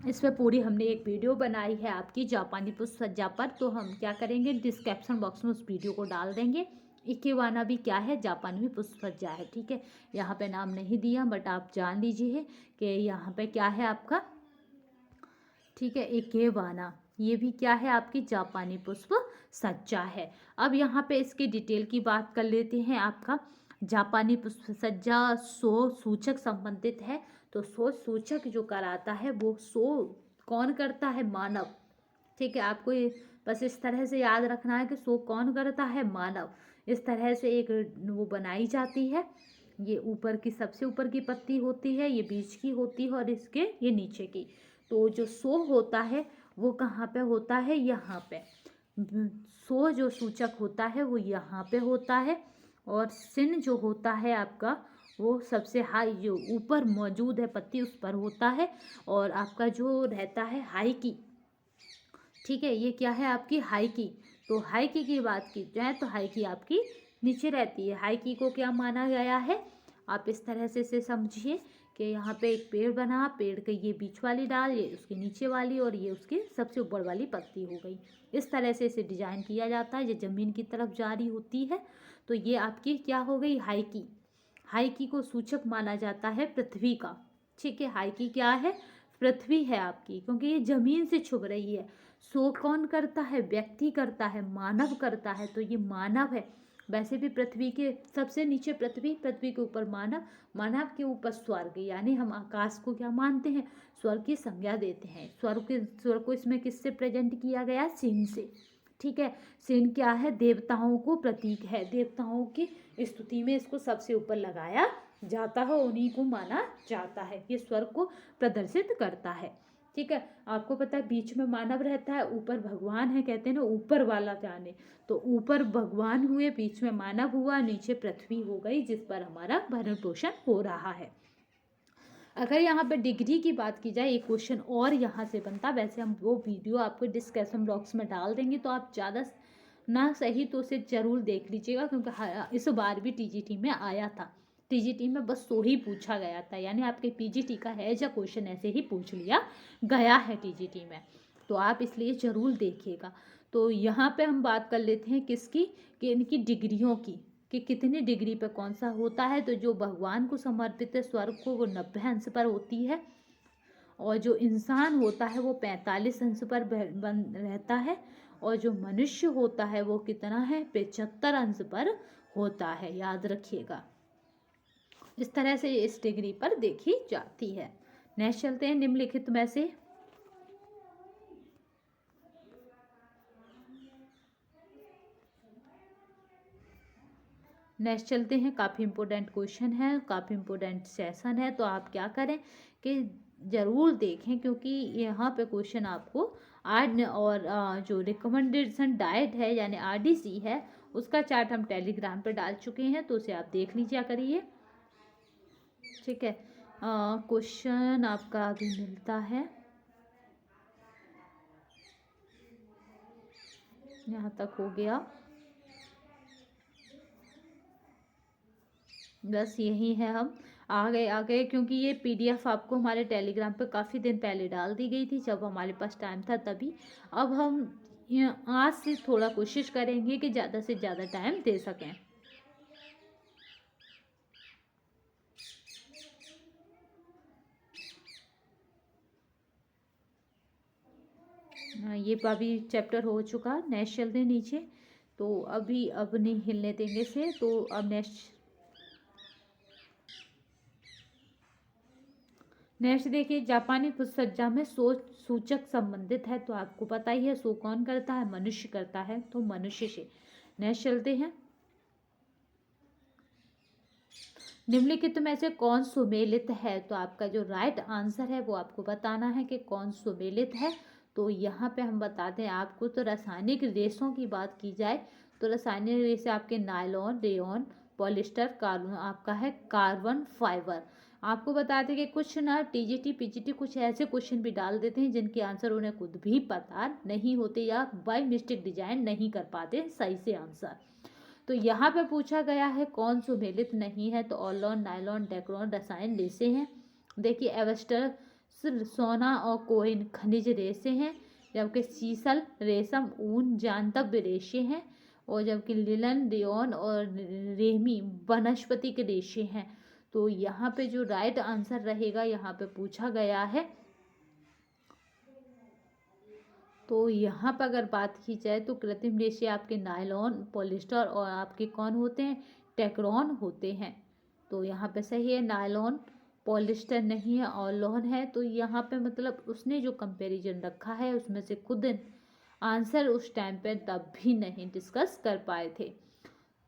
इस पर पूरी हमने एक वीडियो बनाई है आपकी जापानी पुष्प सज्जा पर, तो हम क्या करेंगे, डिस्क्रिप्शन बॉक्स में उस वीडियो को डाल देंगे। इकेवाना भी क्या है, जापानी में पुष्प सज्जा है। ठीक है, यहाँ पे नाम नहीं दिया, बट आप जान लीजिए कि यहाँ पे क्या है आपका, ठीक है, इकेवाना, ये भी क्या है आपकी जापानी पुष्प सज्जा है। अब यहाँ पे इसकी डिटेल की बात कर लेते हैं। आपका जापानी पुष्प सज्जा सो सूचक संबंधित है। तो सो सूचक जो कराता है वो सो कौन करता है? मानव। ठीक है, आपको ये बस इस तरह से याद रखना है कि सो कौन करता है? मानव। इस तरह से एक वो बनाई जाती है। ये ऊपर की सबसे ऊपर की पत्ती होती है, ये बीच की होती है और इसके ये नीचे की। तो जो सो होता है वो कहाँ पे होता है? यहाँ पे। सो जो सूचक होता है वो यहाँ पे होता है। और सिन जो होता है आपका वो सबसे हाई जो ऊपर मौजूद है पत्ती उस पर होता है। और आपका जो रहता है हाई की। ठीक है, ये क्या है? आपकी हाई की। तो हाई की बात की जाए तो हाई की आपकी नीचे रहती है। हाई की को क्या माना गया है? आप इस तरह से इसे समझिए कि यहाँ पे एक पेड़ बना, पेड़ के ये बीच वाली डाल, ये उसके नीचे वाली और ये उसकी सबसे ऊपर वाली पत्ती हो गई। इस तरह से इसे डिजाइन किया जाता है। ये जमीन की तरफ जारी होती है। तो ये आपकी क्या हो गई? हाई की। हाई की को सूचक माना जाता है पृथ्वी का। ठीक है, हाई की क्या है? पृथ्वी है आपकी, क्योंकि ये जमीन से छुप रही है। सो कौन करता है? व्यक्ति करता है, मानव करता है। तो ये मानव है। वैसे भी पृथ्वी के सबसे नीचे पृथ्वी, पृथ्वी के ऊपर मानव, मानव के ऊपर स्वर्ग। यानी हम आकाश को क्या मानते हैं? स्वर्ग की संज्ञा देते हैं। स्वर्ग को इसमें किससे प्रेजेंट किया गया? सिंह से। ठीक है, सिंह क्या है? देवताओं को प्रतीक है। देवताओं की स्तुति में इसको सबसे ऊपर लगाया जाता है, उन्हीं को माना जाता है। ये स्वर्ग को प्रदर्शित करता है। ठीक है, आपको पता है बीच में मानव रहता है, ऊपर भगवान है, कहते हैं ना ऊपर वाला जाने। तो ऊपर भगवान हुए, बीच में मानव हुआ, नीचे पृथ्वी हो गई जिस पर हमारा भरण पोषण हो रहा है। अगर यहाँ पे डिग्री की बात की जाए, एक क्वेश्चन और यहाँ से बनता। वैसे हम वो वीडियो आपको डिस्क्रिप्शन बॉक्स में डाल देंगे, तो आप ज़्यादा ना सही तो उसे ज़रूर देख लीजिएगा, क्योंकि इस बार भी टीजीटी में आया था। टीजीटी में बस सो ही पूछा गया था, यानी आपके पीजीटी का है या क्वेश्चन ऐसे ही पूछ लिया गया है टीजीटी में। तो आप इसलिए ज़रूर देखिएगा। तो यहाँ पे हम बात कर लेते हैं किसकी? कि इनकी डिग्रियों की, कि कितनी डिग्री पर कौन सा होता है। तो जो भगवान को समर्पित है स्वर्ग को, वो 90 अंश पर होती है। और जो इंसान होता है वो 45 अंश पर बन रहता है। और जो मनुष्य होता है वो कितना है? 75 अंश पर होता है। याद रखिएगा, इस तरह से इस डिग्री पर देखी जाती है। नेक्स्ट चलते हैं निम्नलिखित में से नेक्स्ट चलते हैं। काफ़ी इंपॉर्टेंट क्वेश्चन है, काफ़ी इंपॉर्टेंट सेशन है। तो आप क्या करें कि ज़रूर देखें, क्योंकि यहाँ पे क्वेश्चन आपको और जो रिकमेंडेशन डाइट है यानी आरडीसी है, उसका चार्ट हम टेलीग्राम पे डाल चुके हैं, तो उसे आप देख लीजिए करिए। ठीक है, क्वेश्चन आपका अभी मिलता है, यहाँ तक हो गया। बस यही है, हम आ गए क्योंकि ये पीडीएफ आपको हमारे टेलीग्राम पे काफ़ी दिन पहले डाल दी गई थी, जब हमारे पास टाइम था तभी। अब हम आज से थोड़ा कोशिश करेंगे कि ज़्यादा से ज़्यादा टाइम दे सकें। ये अभी चैप्टर हो चुका। नेक्स्ट चलते हैं नीचे। तो अभी अब नहीं हिलने देंगे से, तो अब नेक्स्ट देखिए, जापानी पुष्पसज्जा में सो सूचक संबंधित है। तो आपको पता ही है सो कौन करता है? मनुष्य करता है, तो मनुष्य से। नेक्स्ट चलते हैं। निम्नलिखित में से कौन सुमेलित है? तो आपका जो राइट आंसर है वो आपको बताना है कि कौन सुमेलित है। तो यहाँ पे हम बताते हैं आपको। तो रासायनिक रेशों की बात की जाए तो रासायनिक रेशे आपके नायलॉन, रेयॉन, पॉलिस्टर, कार्बन, आपका है कार्बन फाइबर। आपको बताते हैं कि कुछ ना टीजीटी पीजीटी कुछ ऐसे क्वेश्चन भी डाल देते हैं जिनके आंसर उन्हें खुद भी पता नहीं होते, या बाय मिस्टेक डिजाइन नहीं कर पाते सही से आंसर। तो यहाँ पे पूछा गया है कौन सुमेलित नहीं है। तो ऑलोन, नायलॉन, डेक्रोन रसायन रेशे हैं। देखिए एवेस्टर, सोना और कोहिन खनिज रेशे हैं, जबकि सीसल, रेशम, ऊन, जानतव्य रेशे हैं। और जबकि लिलन, रेयॉन और रेमी वनस्पति के रेशे हैं। तो यहाँ पे जो राइट आंसर रहेगा, यहाँ पे पूछा गया है तो यहाँ पर अगर बात की जाए तो कृत्रिम रेशे आपके नायलॉन, पॉलिस्टर और आपके कौन होते हैं, टेक्रोन होते हैं। तो यहाँ पे सही है, नायलॉन, पॉलिस्टर नहीं है और लॉन है। तो यहाँ पे मतलब उसने जो कंपैरिजन रखा है उसमें से खुद आंसर उस टाइम पे तब भी नहीं डिस्कस कर पाए थे।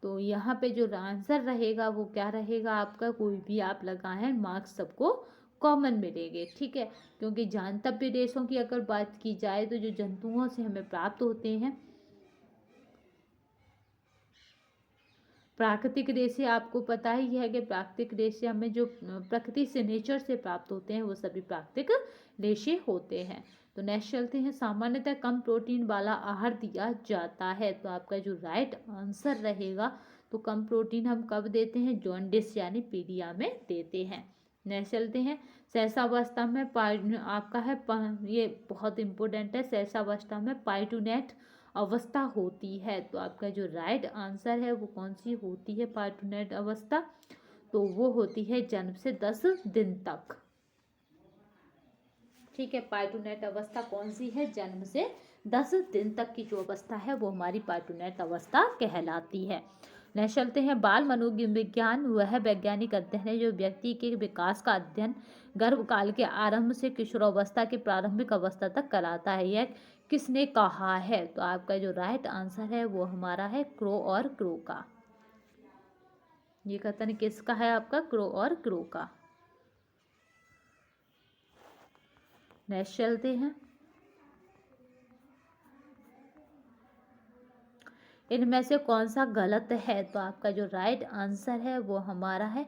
तो यहाँ पे जो आंसर रहेगा वो क्या रहेगा आपका, कोई भी आप लगाएं मार्क्स सबको कॉमन मिलेंगे, ठीक है। क्योंकि जानतव्य रेशों की अगर बात की जाए तो जो जंतुओं से हमें प्राप्त होते हैं, प्राकृतिक रेशे आपको पता ही है कि प्राकृतिक रेशे हमें जो प्रकृति से, नेचर से प्राप्त होते हैं वो सभी प्राकृतिक रेशे होते हैं। तो नेक्स्ट चलते हैं, सामान्यतः कम प्रोटीन वाला आहार दिया जाता है। तो आपका जो राइट आंसर रहेगा, तो कम प्रोटीन हम कब देते हैं, जॉन्डिस यानी पीलिया में देते हैं। नेक्स्ट चलते हैं, सहसावस्था में आपका है ये बहुत इंपॉर्टेंट है, सहसावस्था में पाइटूनेट अवस्था होती है। तो आपका जो राइट आंसर है वो कौन सी होती है, पार्टूनेट अवस्था, तो वो होती है जन्म से 10 दिन तक, ठीक है। पार्टूनेट अवस्था कौन सी है, जन्म से 10 दिन तक की जो अवस्था है वो हमारी पार्टूनेट अवस्था कहलाती है। नेक्स्ट चलते हैं, बाल मनोविज्ञान वह वैज्ञानिक अध्ययन है जो व्यक्ति के विकास का अध्ययन गर्भकाल के आरंभ से किशोरावस्था की प्रारंभिक अवस्था तक कराता है। यह किसने कहा है, तो आपका जो राइट आंसर है वो हमारा है क्रो और क्रो का। ये कथन किसका है आपका, क्रो और क्रो का। नेक्स्ट चलते हैं, इनमें से कौन सा गलत है, तो आपका जो राइट आंसर है वो हमारा है,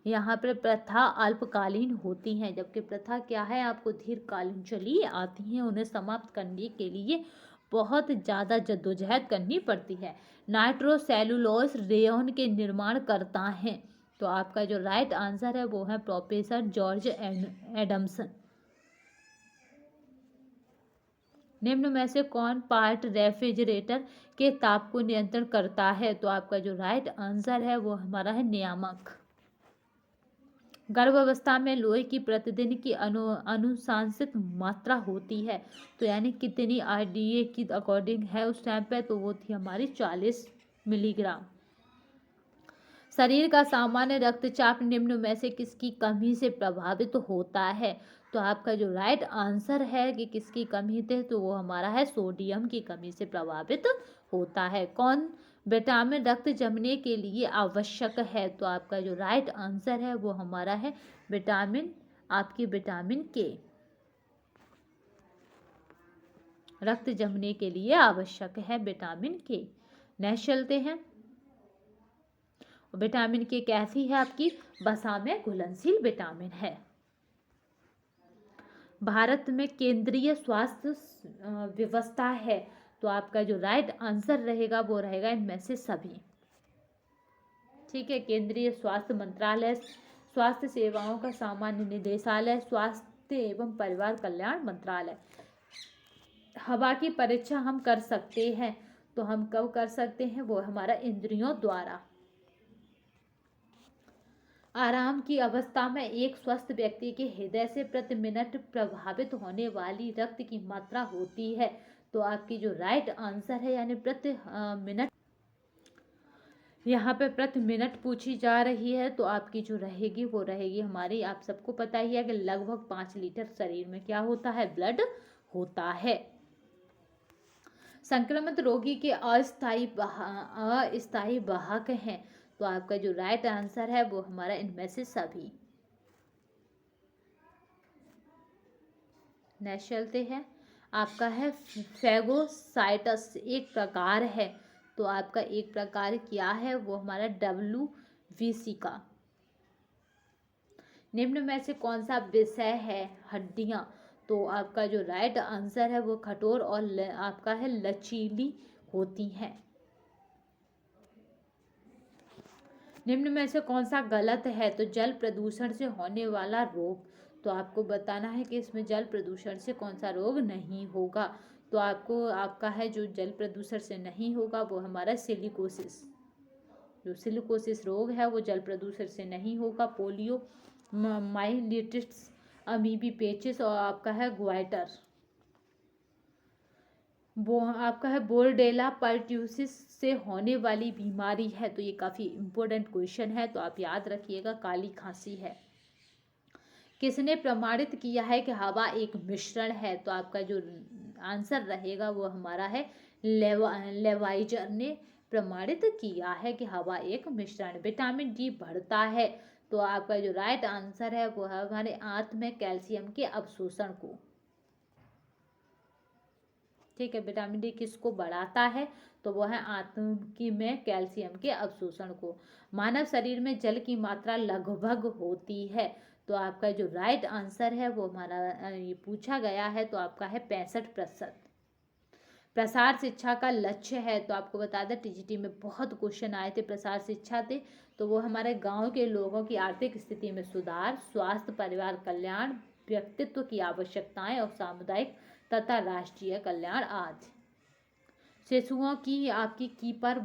यहाँ पर प्रथा अल्पकालीन होती हैं, जबकि प्रथा क्या है, आपको दीर्घकालीन चली आती हैं। उन्हें समाप्त करने के लिए बहुत ज़्यादा जद्दोजहद करनी पड़ती है। नाइट्रोसेलुलोज रेयन के निर्माण करता है। तो आपका जो राइट आंसर है वो है प्रोफेसर जॉर्ज एडम्सन। निम्न में से कौन पार्ट रेफ्रिजरेटर के ताप को नियंत्रण करता है, तो आपका जो राइट आंसर है वो हमारा है नियामक। गर्भावस्था में लोहे की प्रतिदिन की अनुशांसित मात्रा होती है, तो यानी कितनी आरडीए की अकॉर्डिंग है उस टाइम पे, तो वो थी हमारी 40 मिलीग्राम। शरीर का सामान्य रक्तचाप निम्न में से किसकी कमी से प्रभावित होता है, तो आपका जो राइट आंसर है कि किसकी कमी थे, तो वो हमारा है सोडियम की कमी से प्रभावित होता है। कौन विटामिन रक्त जमने के लिए आवश्यक है, तो आपका जो राइट आंसर है वो हमारा है विटामिन, आपकी विटामिन के रक्त जमने के लिए आवश्यक है विटामिन के। नेक्स्ट चलते हैं, विटामिन के कैसी है, आपकी वसा में घुलनशील विटामिन है। भारत में केंद्रीय स्वास्थ्य व्यवस्था है, तो आपका जो राइट आंसर रहेगा वो रहेगा इनमें से सभी, ठीक है। केंद्रीय स्वास्थ्य मंत्रालय, स्वास्थ्य सेवाओं का सामान्य निदेशालय, स्वास्थ्य एवं परिवार कल्याण मंत्रालय। हवा की परीक्षा हम कर सकते हैं, तो हम कब कर सकते हैं, वो हमारा इंद्रियों द्वारा। आराम की अवस्था में एक स्वस्थ व्यक्ति के हृदय से प्रति मिनट प्रभावित होने वाली रक्त की मात्रा होती है, तो आपकी जो राइट आंसर है यानी प्रति मिनट, यहाँ पे प्रति मिनट पूछी जा रही है, तो आपकी जो रहेगी वो रहेगी हमारी, आप सबको पता ही है कि लगभग 5 लीटर शरीर में क्या होता है, ब्लड होता है। संक्रमित रोगी के अस्थायी वाहक हैं, तो आपका जो राइट आंसर है वो हमारा इनमें से सभी। नेक्स्ट चलते हैं, आपका है फैगोसाइटस एक प्रकार है, तो आपका एक प्रकार क्या है, वो हमारा WBC का। निम्न में से कौन सा विषय है, हड्डियां, तो आपका जो राइट आंसर है वो कठोर और आपका है लचीली होती हैं। निम्न में से कौन सा गलत है, तो जल प्रदूषण से होने वाला रोग, तो आपको बताना है कि इसमें जल प्रदूषण से कौन सा रोग नहीं होगा, तो आपको आपका है जो जल प्रदूषण से नहीं होगा वो हमारा सिलिकोसिस, जो सिलिकोसिस रोग है वो जल प्रदूषण से नहीं होगा। पोलियो माइलिटिस, अमीबी पेचिस और आपका है ग्वाइटर। वो आपका है बोर्डेला पर्ट्यूसिस से होने वाली बीमारी है, तो ये काफ़ी इम्पोर्टेंट क्वेश्चन है, तो आप याद रखिएगा, काली खांसी है। किसने प्रमाणित किया है कि हवा एक मिश्रण है, तो आपका जो आंसर रहेगा वो हमारा है लेवाइजर ने प्रमाणित किया है कि हवा एक मिश्रण। विटामिन डी बढ़ता है, तो आपका जो राइट आंसर है वो है हमारे आंत में कैल्शियम के अवशोषण को। ठीक है, विटामिन डी किसको बढ़ाता है, तो वो है आंत की में कैल्शियम के अवशोषण को। मानव शरीर में जल की मात्रा लगभग होती है, तो आपका जो राइट आंसर है वो हमारा ये पूछा गया है, तो आपका है 65%। प्रसार शिक्षा का लक्ष्य है, तो आपको बता दें टीजीटी में बहुत क्वेश्चन आए थे प्रसार शिक्षा थे, तो वो हमारे गांव के लोगों की आर्थिक स्थिति में सुधार, स्वास्थ्य, परिवार कल्याण, व्यक्तित्व की आवश्यकताएं और सामुदायिक तथा राष्ट्रीय कल्याण आदि। शिशुओं की आपकी कीपर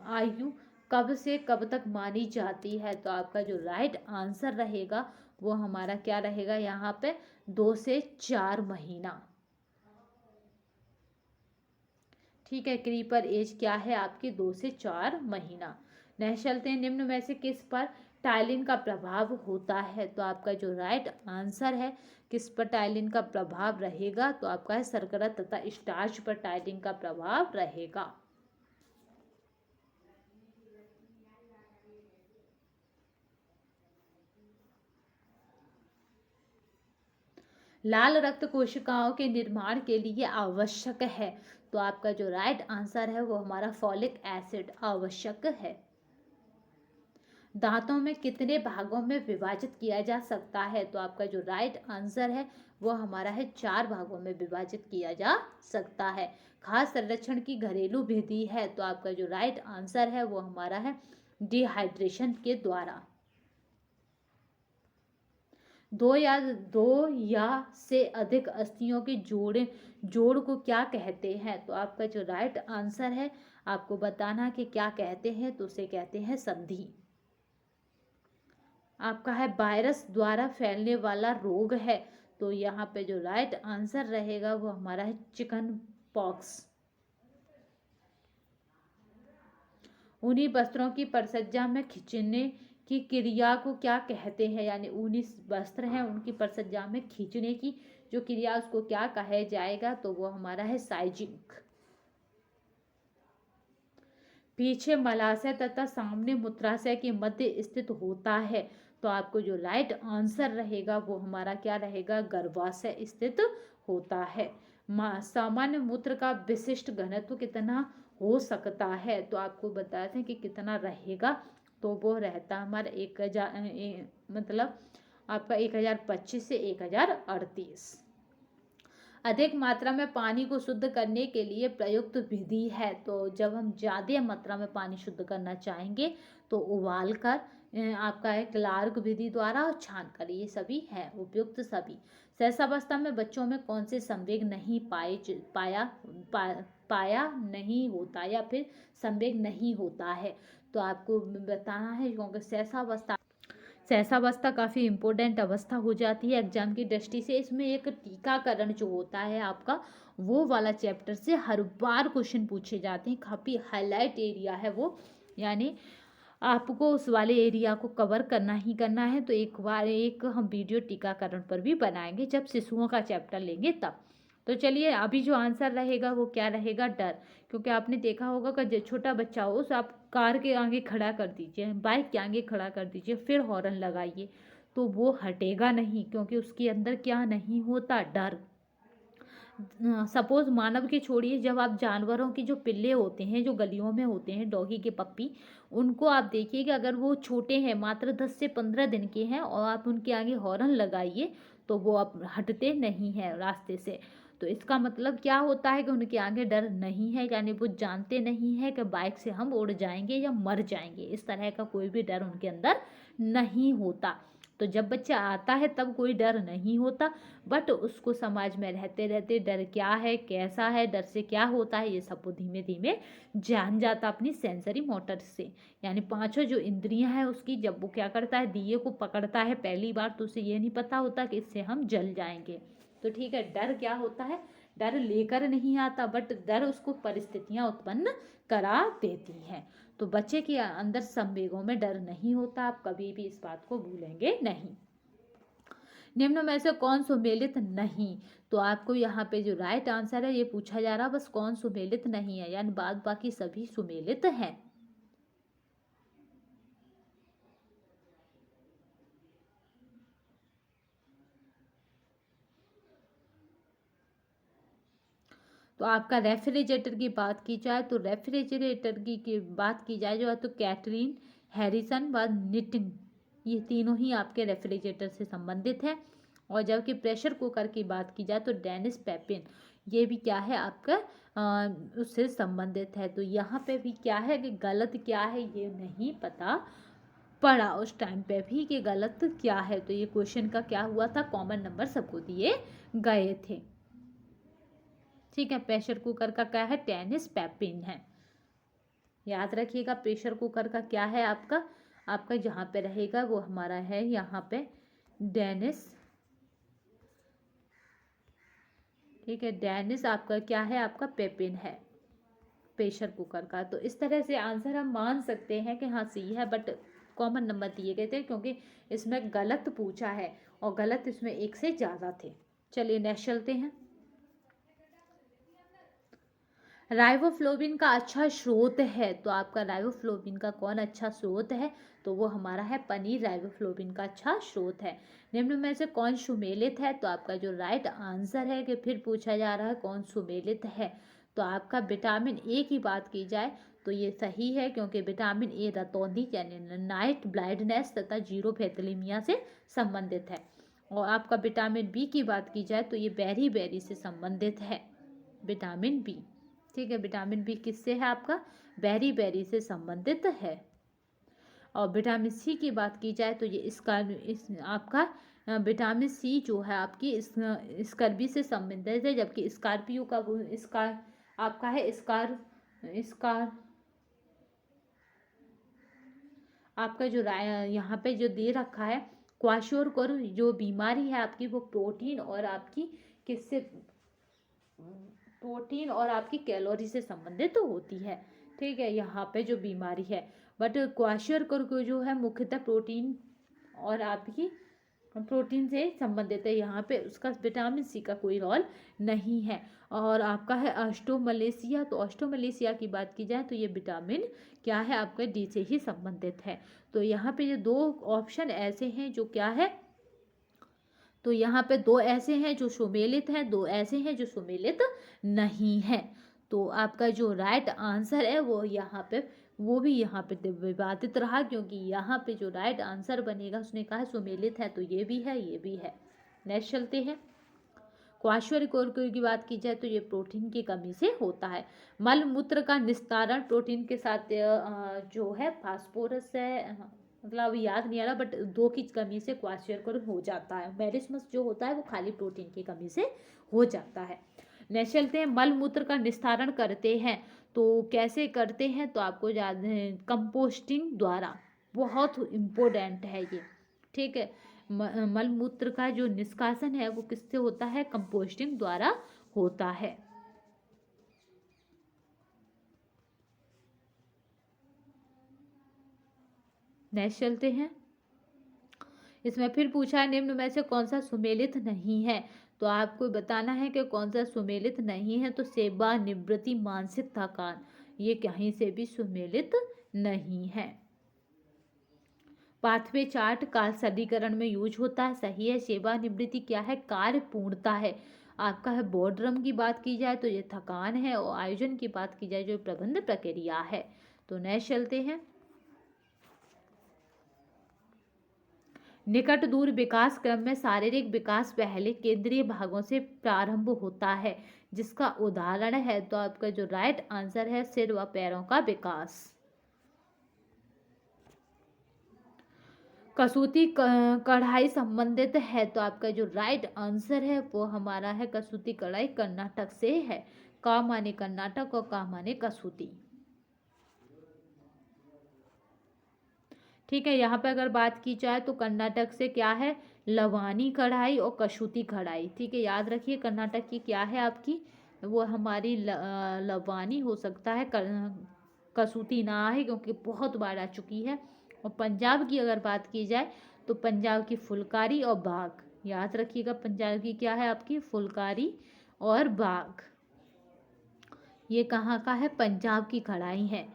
आयु कब से कब तक मानी जाती है, तो आपका जो राइट आंसर रहेगा वो हमारा क्या रहेगा यहाँ पे 2 से 4 महीना। ठीक है, क्रीपर एज क्या है आपकी 2 से 4 महीना। नेक्स्ट चलते हैं, निम्न में से किस पर टाइलिन का प्रभाव होता है, तो आपका जो राइट आंसर है किस पर टाइलिन का प्रभाव रहेगा, तो आपका है शर्करा तथा स्टार्च पर टाइलिन का प्रभाव रहेगा। लाल रक्त कोशिकाओं के निर्माण के लिए आवश्यक है, तो आपका जो राइट आंसर है वो हमारा फॉलिक एसिड आवश्यक है। दांतों में कितने भागों में विभाजित किया जा सकता है, तो आपका जो राइट आंसर है वो हमारा है 4 भागों में विभाजित किया जा सकता है। खास संरक्षण की घरेलू विधि है, तो आपका जो राइट आंसर है वो हमारा है डिहाइड्रेशन के द्वारा। दो या से अधिक अस्थियों के जोड़ को क्या कहते हैं, तो आपका जो राइट आंसर है आपको बताना कि क्या कहते हैं, तो उसे कहते हैं संधि। आपका है वायरस द्वारा फैलने वाला रोग है, तो यहाँ पे जो राइट आंसर रहेगा वो हमारा है चिकन पॉक्स। ऊनी वस्त्रों की परिसज्जा में खींचने की क्रिया को क्या कहते हैं, यानी ऊनी वस्त्र हैं उनकी परिसज्जा में खींचने की जो क्रिया उसको क्या कहा जाएगा, तो वो हमारा है साइजिंग। पीछे मलाशय तथा सामने मूत्राशय के मध्य स्थित होता है, तो आपको जो राइट आंसर रहेगा वो हमारा क्या रहेगा गर्भाशय स्थित होता है। सामान्य मूत्र का विशिष्ट घनत्व कितना हो सकता है, तो आपको बताते हैं कि कितना रहेगा, तो वो रहता हमारा 1000 मतलब आपका 1025 से 1038। अधिक मात्रा में पानी को शुद्ध करने के लिए प्रयुक्त विधि है, तो जब हम ज़्यादा मात्रा में पानी शुद्ध करना चाहेंगे तो उबाल कर आपका है क्लार्क विधि द्वारा और छान कर, ये सभी है उपयुक्त सभी। सहसावस्था में बच्चों में कौन से संवेग नहीं पाया नहीं होता या फिर संवेग नहीं होता है, तो आपको बताना है क्योंकि सहसावस्था काफ़ी इंपॉर्टेंट अवस्था हो जाती है एग्जाम की दृष्टि से। इसमें एक टीकाकरण जो होता है आपका वो वाला चैप्टर से हर बार क्वेश्चन पूछे जाते हैं, काफ़ी हाईलाइट एरिया है वो, यानी आपको उस वाले एरिया को कवर करना ही करना है। तो एक बार एक हम वीडियो टीकाकरण पर भी बनाएंगे जब शिशुओं का चैप्टर लेंगे तब। तो चलिए अभी जो आंसर रहेगा वो क्या रहेगा डर, क्योंकि आपने देखा होगा कि जो छोटा बच्चा हो उसे आप कार के आगे खड़ा कर दीजिए, बाइक के आगे खड़ा कर दीजिए, फिर हॉर्न लगाइए तो वो हटेगा नहीं, क्योंकि उसके अंदर क्या नहीं होता डर। सपोज मानव के छोड़िए, जब आप जानवरों के जो पिल्ले होते हैं जो गलियों में होते हैं डॉगी के पप्पी, उनको आप देखिए कि अगर वो छोटे हैं मात्र 10 से 15 दिन के हैं और आप उनके आगे हॉर्न लगाइए तो वो आप हटते नहीं हैं रास्ते से। तो इसका मतलब क्या होता है कि उनके आगे डर नहीं है, यानी वो जानते नहीं है कि बाइक से हम उड़ जाएंगे या मर जाएंगे, इस तरह का कोई भी डर उनके अंदर नहीं होता। तो जब बच्चा आता है तब कोई डर नहीं होता, बट उसको समाज में रहते रहते डर क्या है कैसा है डर से क्या होता है ये सब वो धीमे धीमे जान जाता अपनी सेंसरी मोटर से। यानी पांचों जो इंद्रियां हैं उसकी जब वो क्या करता है दिए को पकड़ता है पहली बार, तो उसे ये नहीं पता होता कि इससे हम जल जाएंगे। तो ठीक है, डर क्या होता है, डर लेकर नहीं आता, बट डर उसको परिस्थितियां उत्पन्न करा देती हैं। तो बच्चे के अंदर संवेगों में डर नहीं होता, आप कभी भी इस बात को भूलेंगे नहीं। निम्न में से कौन सुमेलित नहीं, तो आपको यहाँ पे जो राइट आंसर है ये पूछा जा रहा, बस कौन सुमेलित नहीं है, यानी बाद बाकी सभी सुमेलित हैं। तो आपका रेफ्रिजरेटर की बात की जाए तो रेफ्रिजरेटर की बात की जाए जो है तो कैटरीन, हैरिसन व निटिंग, ये तीनों ही आपके रेफ्रिजरेटर से संबंधित है। और जबकि प्रेशर कुकर की बात की जाए तो डेनिस पेपिन, ये भी क्या है आपका उससे संबंधित है। तो यहाँ पे भी क्या है कि गलत क्या है ये नहीं पता पड़ा उस टाइम पे भी कि गलत क्या है। तो ये क्वेश्चन का क्या हुआ था, कॉमन नंबर सबको दिए गए थे। ठीक है, प्रेशर कुकर का क्या है, टेनिस पेपिन है। याद रखिएगा प्रेशर कुकर का क्या है आपका, आपका जहाँ पे रहेगा वो हमारा है यहाँ पे डेनिस। ठीक है, डेनिस आपका क्या है, आपका पेपिन है प्रेशर कुकर का। तो इस तरह से आंसर हम मान सकते हैं कि हाँ सी है, बट कॉमन नंबर दिए गए थे क्योंकि इसमें गलत पूछा है और गलत इसमें एक से ज़्यादा थे। चलिए नेक्स्ट चलते हैं। राइबोफ्लोविन का अच्छा स्रोत है, तो आपका राइबोफ्लोविन का कौन अच्छा स्रोत है, तो वो हमारा है पनीर, राइबोफ्लोविन का अच्छा स्रोत है। निम्न में से कौन सुमेलित है, तो आपका जो राइट आंसर है कि फिर पूछा जा रहा है कौन सुमेलित है, तो आपका विटामिन ए की बात की जाए तो ये सही है क्योंकि विटामिन ए रतौंधी यानी नाइट ब्लाइंडनेस तथा जीरो थैलेसीमिया से संबंधित है। और आपका विटामिन बी की बात की जाए तो ये बेरी बेरी से संबंधित है विटामिन बी। ठीक है, विटामिन बी किससे है, आपका बेरी बेरी से संबंधित है। और विटामिन सी की बात की जाए तो ये आपका विटामिन सी जो है आपकी स्कर्बी से संबंधित है, जबकि स्कॉर्पियो का आपका है स्कार स्कार आपका जो यहाँ पे जो दे रखा है क्वाशोरकर, जो बीमारी है आपकी वो प्रोटीन और आपकी किससे, प्रोटीन और आपकी कैलोरी से संबंधित तो होती है। ठीक है, यहाँ पे जो बीमारी है, बट क्वाशोरकर को जो है मुख्यतः प्रोटीन और आपकी प्रोटीन से संबंधित है, यहाँ पे उसका विटामिन सी का कोई रोल नहीं है। और आपका है ऑस्टोमलेशिया, तो ऑस्टोमलेशिया की बात की जाए तो ये विटामिन क्या है आपका डी से ही संबंधित है। तो यहाँ पे ये दो ऑप्शन ऐसे हैं जो क्या है, तो यहाँ पे दो ऐसे हैं जो सुमेलित हैं, दो ऐसे हैं जो सुमेलित नहीं है। तो आपका जो राइट आंसर है वो यहाँ पे वो भी यहाँ पे विवादित रहा, क्योंकि यहाँ पे जो राइट आंसर बनेगा उसने कहा सुमेलित है, तो ये भी है ये भी है। नेक्स्ट चलते हैं। क्वाशोरिकोर की बात की जाए तो ये प्रोटीन की कमी से होता है। मल मूत्र का निस्तारण प्रोटीन के साथ जो है फास्फोरस है, मतलब याद नहीं आ रहा, बट दो की कमी से क्वाशोरिकोर हो जाता है। मेरिस्मस जो होता है वो खाली प्रोटीन की कमी से हो जाता है। नेक्स्ट चलते हैं। मल मूत्र का निस्तारण करते हैं तो कैसे करते हैं, तो आपको याद है कंपोस्टिंग द्वारा, बहुत इम्पोर्टेंट है ये। ठीक है, मल मूत्र का जो निष्कासन है वो किससे होता है, कंपोस्टिंग द्वारा होता है। नेक्स्ट चलते हैं। इसमें फिर पूछा है निम्न में से कौन सा सुमेलित नहीं है, तो आपको बताना है कि कौन सा सुमेलित नहीं है। तो सेवानिवृत्ति, मानसिक थकान, ये कहीं से भी सुमेलित नहीं है। पाथवे चार्ट काल सदीकरण में यूज होता है, सही है। सेवानिवृत्ति क्या है, कार्य पूर्णता है। आपका है बोर्डरम की बात की जाए तो ये थकान है, और आयोजन की बात की जाए जो प्रबंध प्रक्रिया है। तो नेक्स्ट चलते हैं। निकट दूर विकास क्रम में शारीरिक विकास पहले केंद्रीय भागों से प्रारंभ होता है, जिसका उदाहरण है, तो आपका जो राइट आंसर है सिर व पैरों का विकास। कसूती कढ़ाई संबंधित है, तो आपका जो राइट आंसर है वो हमारा है कसूती कढ़ाई कर्नाटक से है। का माने कर्नाटक और का माने कसूती। ठीक है। यहाँ पे अगर बात की जाए तो कर्नाटक से क्या है, लवानी कढ़ाई और कसूती कढ़ाई। ठीक है, याद रखिए कर्नाटक की क्या है आपकी, वो हमारी लवानी हो सकता है, कसूती ना है क्योंकि बहुत बार आ चुकी है। और पंजाब की अगर बात की जाए तो पंजाब की फुलकारी और बाग, याद रखिएगा पंजाब की क्या है आपकी, फुलकारी और बाग। ये कहाँ का है, पंजाब की कढ़ाई है।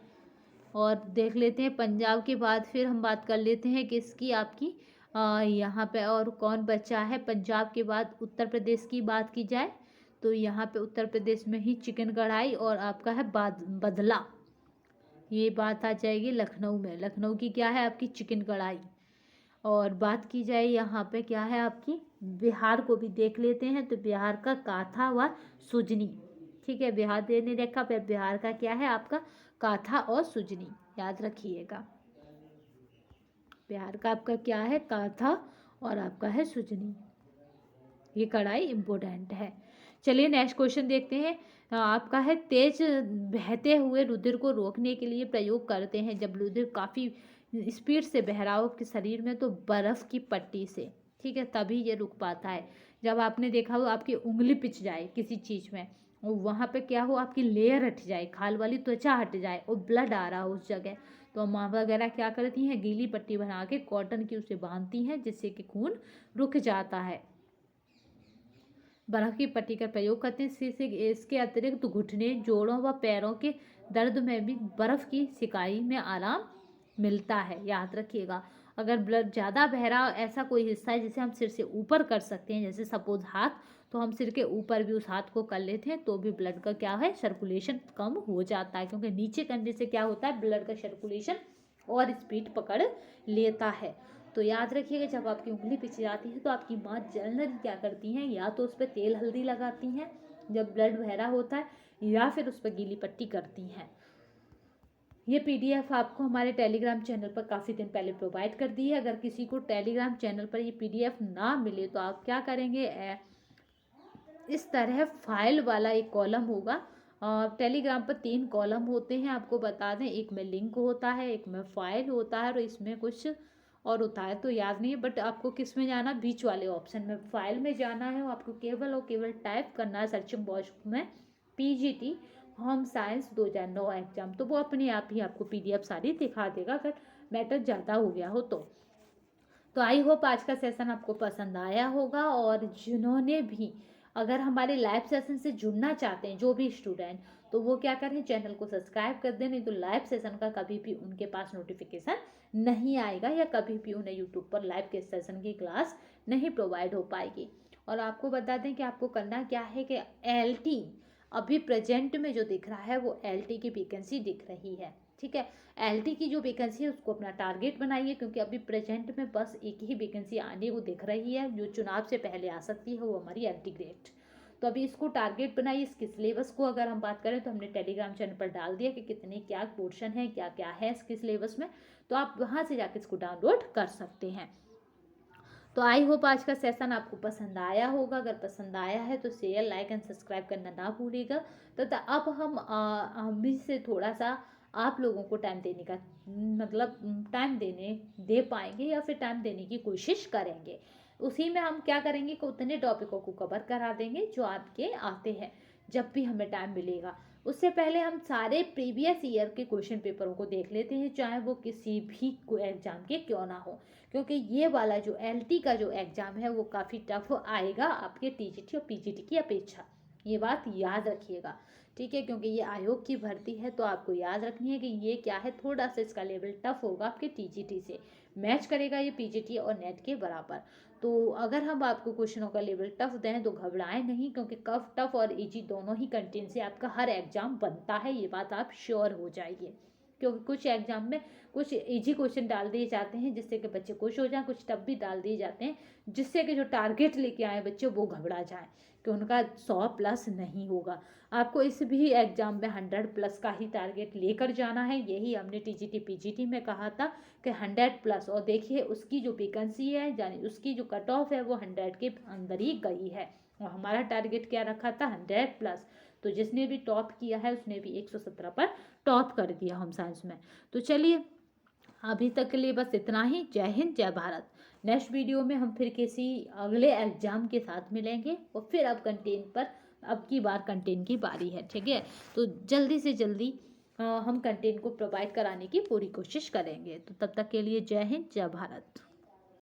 और देख लेते हैं पंजाब के बाद फिर हम बात कर लेते हैं किसकी, आपकी यहाँ पे और कौन बचा है। पंजाब के बाद उत्तर प्रदेश की बात की जाए तो यहाँ पे उत्तर प्रदेश में ही चिकन कढ़ाई और आपका है बदला, ये बात आ जाएगी लखनऊ में। लखनऊ की क्या है आपकी, चिकन कढ़ाई। और बात की जाए यहाँ पे क्या है आपकी, बिहार को भी देख लेते हैं तो बिहार का काथा व सुजनी। ठीक है, बिहार दे नहीं रखा, फिर बिहार का क्या है आपका, काथा और सुजनी, याद रखिएगा। बिहार का आपका क्या है, काथा और आपका है सुजनी। ये कढ़ाई इम्पोर्टेंट है। चलिए नेक्स्ट क्वेश्चन देखते हैं। आपका है तेज बहते हुए रुधिर को रोकने के लिए प्रयोग करते हैं जब रुधिर काफ़ी स्पीड से बह रहा हो आपके शरीर में, तो बर्फ़ की पट्टी से। ठीक है, तभी ये रुक पाता है। जब आपने देखा हो आपकी उंगली पिच जाए किसी चीज़ में, और वहाँ पे क्या हो आपकी लेयर हट जाए, खाल वाली त्वचा हट जाए और ब्लड आ रहा हो उस जगह, तो माँ वगैरह क्या करती हैं, गीली पट्टी बना के कॉटन की उसे बांधती हैं जिससे कि खून रुक जाता है। बर्फ की पट्टी का प्रयोग करते हैं। इसके अतिरिक्त घुटने, जोड़ों व पैरों के दर्द में भी बर्फ की सिकाई में आराम मिलता है, याद रखिएगा। अगर ब्लड ज़्यादा बह रहा हो, ऐसा कोई हिस्सा है जिसे हम सिर से ऊपर कर सकते हैं, जैसे सपोज हाथ, तो हम सिर के ऊपर भी उस हाथ को कर लेते हैं तो भी ब्लड का क्या है, सर्कुलेशन कम हो जाता है, क्योंकि नीचे करने से क्या होता है, ब्लड का सर्कुलेशन और स्पीड पकड़ लेता है। तो याद रखिएगा जब आपकी उंगली पिच जाती है तो आपकी माँ जनरली क्या करती हैं, या तो उस पर तेल हल्दी लगाती हैं जब ब्लड बहरा होता है, या फिर उस पर गीली पट्टी करती हैं। ये पीडीएफ आपको हमारे टेलीग्राम चैनल पर काफ़ी दिन पहले प्रोवाइड कर दी है। अगर किसी को टेलीग्राम चैनल पर ये पीडीएफ ना मिले तो आप क्या करेंगे, इस तरह फाइल वाला एक कॉलम होगा। टेलीग्राम पर 3 कॉलम होते हैं, आपको बता दें, एक में लिंक होता है, एक में फाइल होता है और इसमें कुछ और होता है तो याद नहीं है, बट आपको किस में जाना, बीच वाले ऑप्शन में फाइल में जाना है। आपको केवल और केवल टाइप करना है सर्चिंग बॉक्स में पीजीटी होम साइंस 2009 एग्जाम, तो वो अपने आप ही आपको पीडीएफ सारी दिखा देगा अगर मैटर ज़्यादा हो गया हो तो आई होप आज का सेशन आपको पसंद आया होगा। और जिन्होंने भी अगर हमारे लाइव सेशन से जुड़ना चाहते हैं, जो भी स्टूडेंट, तो वो क्या करें, चैनल को सब्सक्राइब कर दें, नहीं तो लाइव सेशन का कभी भी उनके पास नोटिफिकेशन नहीं आएगा या कभी भी उन्हें यूट्यूब पर लाइव के सेशन की क्लास नहीं प्रोवाइड हो पाएगी। और आपको बता दें कि आपको करना क्या है कि LT अभी प्रेजेंट में जो दिख रहा है वो LT की वैकेंसी दिख रही है। ठीक है, LT की जो वैकेंसी है उसको अपना टारगेट बनाइए, क्योंकि अभी प्रेजेंट में बस एक ही वैकेंसी आने को दिख रही है जो चुनाव से पहले आ सकती है, वो हमारी LT ग्रेड। तो अभी इसको टारगेट बनाइए। इसके सिलेबस को अगर हम बात करें तो हमने टेलीग्राम चैनल पर डाल दिया कि कितने क्या पोर्शन है, क्या क्या है इसके सिलेबस में, तो आप वहाँ से जाकर इसको डाउनलोड कर सकते हैं। तो आई होप आज का सेशन आपको पसंद आया होगा। अगर पसंद आया है तो शेयर, लाइक एंड सब्सक्राइब करना ना भूलिएगा। तो अब हम भी से थोड़ा सा आप लोगों को टाइम देने का मतलब टाइम दे पाएंगे या फिर टाइम देने की कोशिश करेंगे। उसी में हम क्या करेंगे कि उतने टॉपिकों को कवर करा देंगे जो आपके आते हैं जब भी हमें टाइम मिलेगा। उससे पहले हम सारे प्रीवियस ईयर के क्वेश्चन पेपरों को देख लेते हैं, चाहे वो किसी भी एग्जाम के क्यों ना हो, क्योंकि ये वाला जो LT का जो एग्ज़ाम है वो काफ़ी टफ आएगा आपके TGT और PGT की अपेक्षा, ये बात याद रखिएगा। ठीक है, क्योंकि ये आयोग की भर्ती है तो आपको याद रखनी है कि ये क्या है, थोड़ा सा इसका लेवल टफ होगा आपके TGT से, मैच करेगा ये PGT और नेट के बराबर। तो अगर हम आपको क्वेश्चनों का लेवल टफ दें तो घबराएं नहीं, क्योंकि कफ टफ और इजी दोनों ही कंटेंट से आपका हर एग्जाम बनता है, ये बात आप श्योर हो जाइए। क्योंकि कुछ एग्जाम में कुछ इजी क्वेश्चन डाल दिए जाते हैं जिससे कि बच्चे खुश हो जाएं, कुछ टफ भी डाल दिए जाते हैं जिससे कि जो टारगेट लेके आए बच्चे वो घबरा जाएं कि उनका 100+ नहीं होगा। आपको इस भी एग्जाम में 100+ का ही टारगेट लेकर जाना है, यही हमने TGT PGT में कहा था कि 100+। और देखिए उसकी जो वैकेंसी है यानी उसकी जो कट ऑफ है वो 100 के अंदर ही गई है, और हमारा टारगेट क्या रखा था, 100+। तो जिसने भी टॉप किया है उसने भी 117 पर टॉप कर दिया होम साइंस में। तो चलिए अभी तक के लिए बस इतना ही। जय हिंद, जय भारत। नेक्स्ट वीडियो में हम फिर किसी अगले एग्जाम के साथ मिलेंगे और फिर अब कंटेंट पर, अब की बार कंटेंट की बारी है, ठीक है। तो जल्दी से जल्दी हम कंटेंट को प्रोवाइड कराने की पूरी कोशिश करेंगे। तो तब तक के लिए जय हिंद, जय भारत।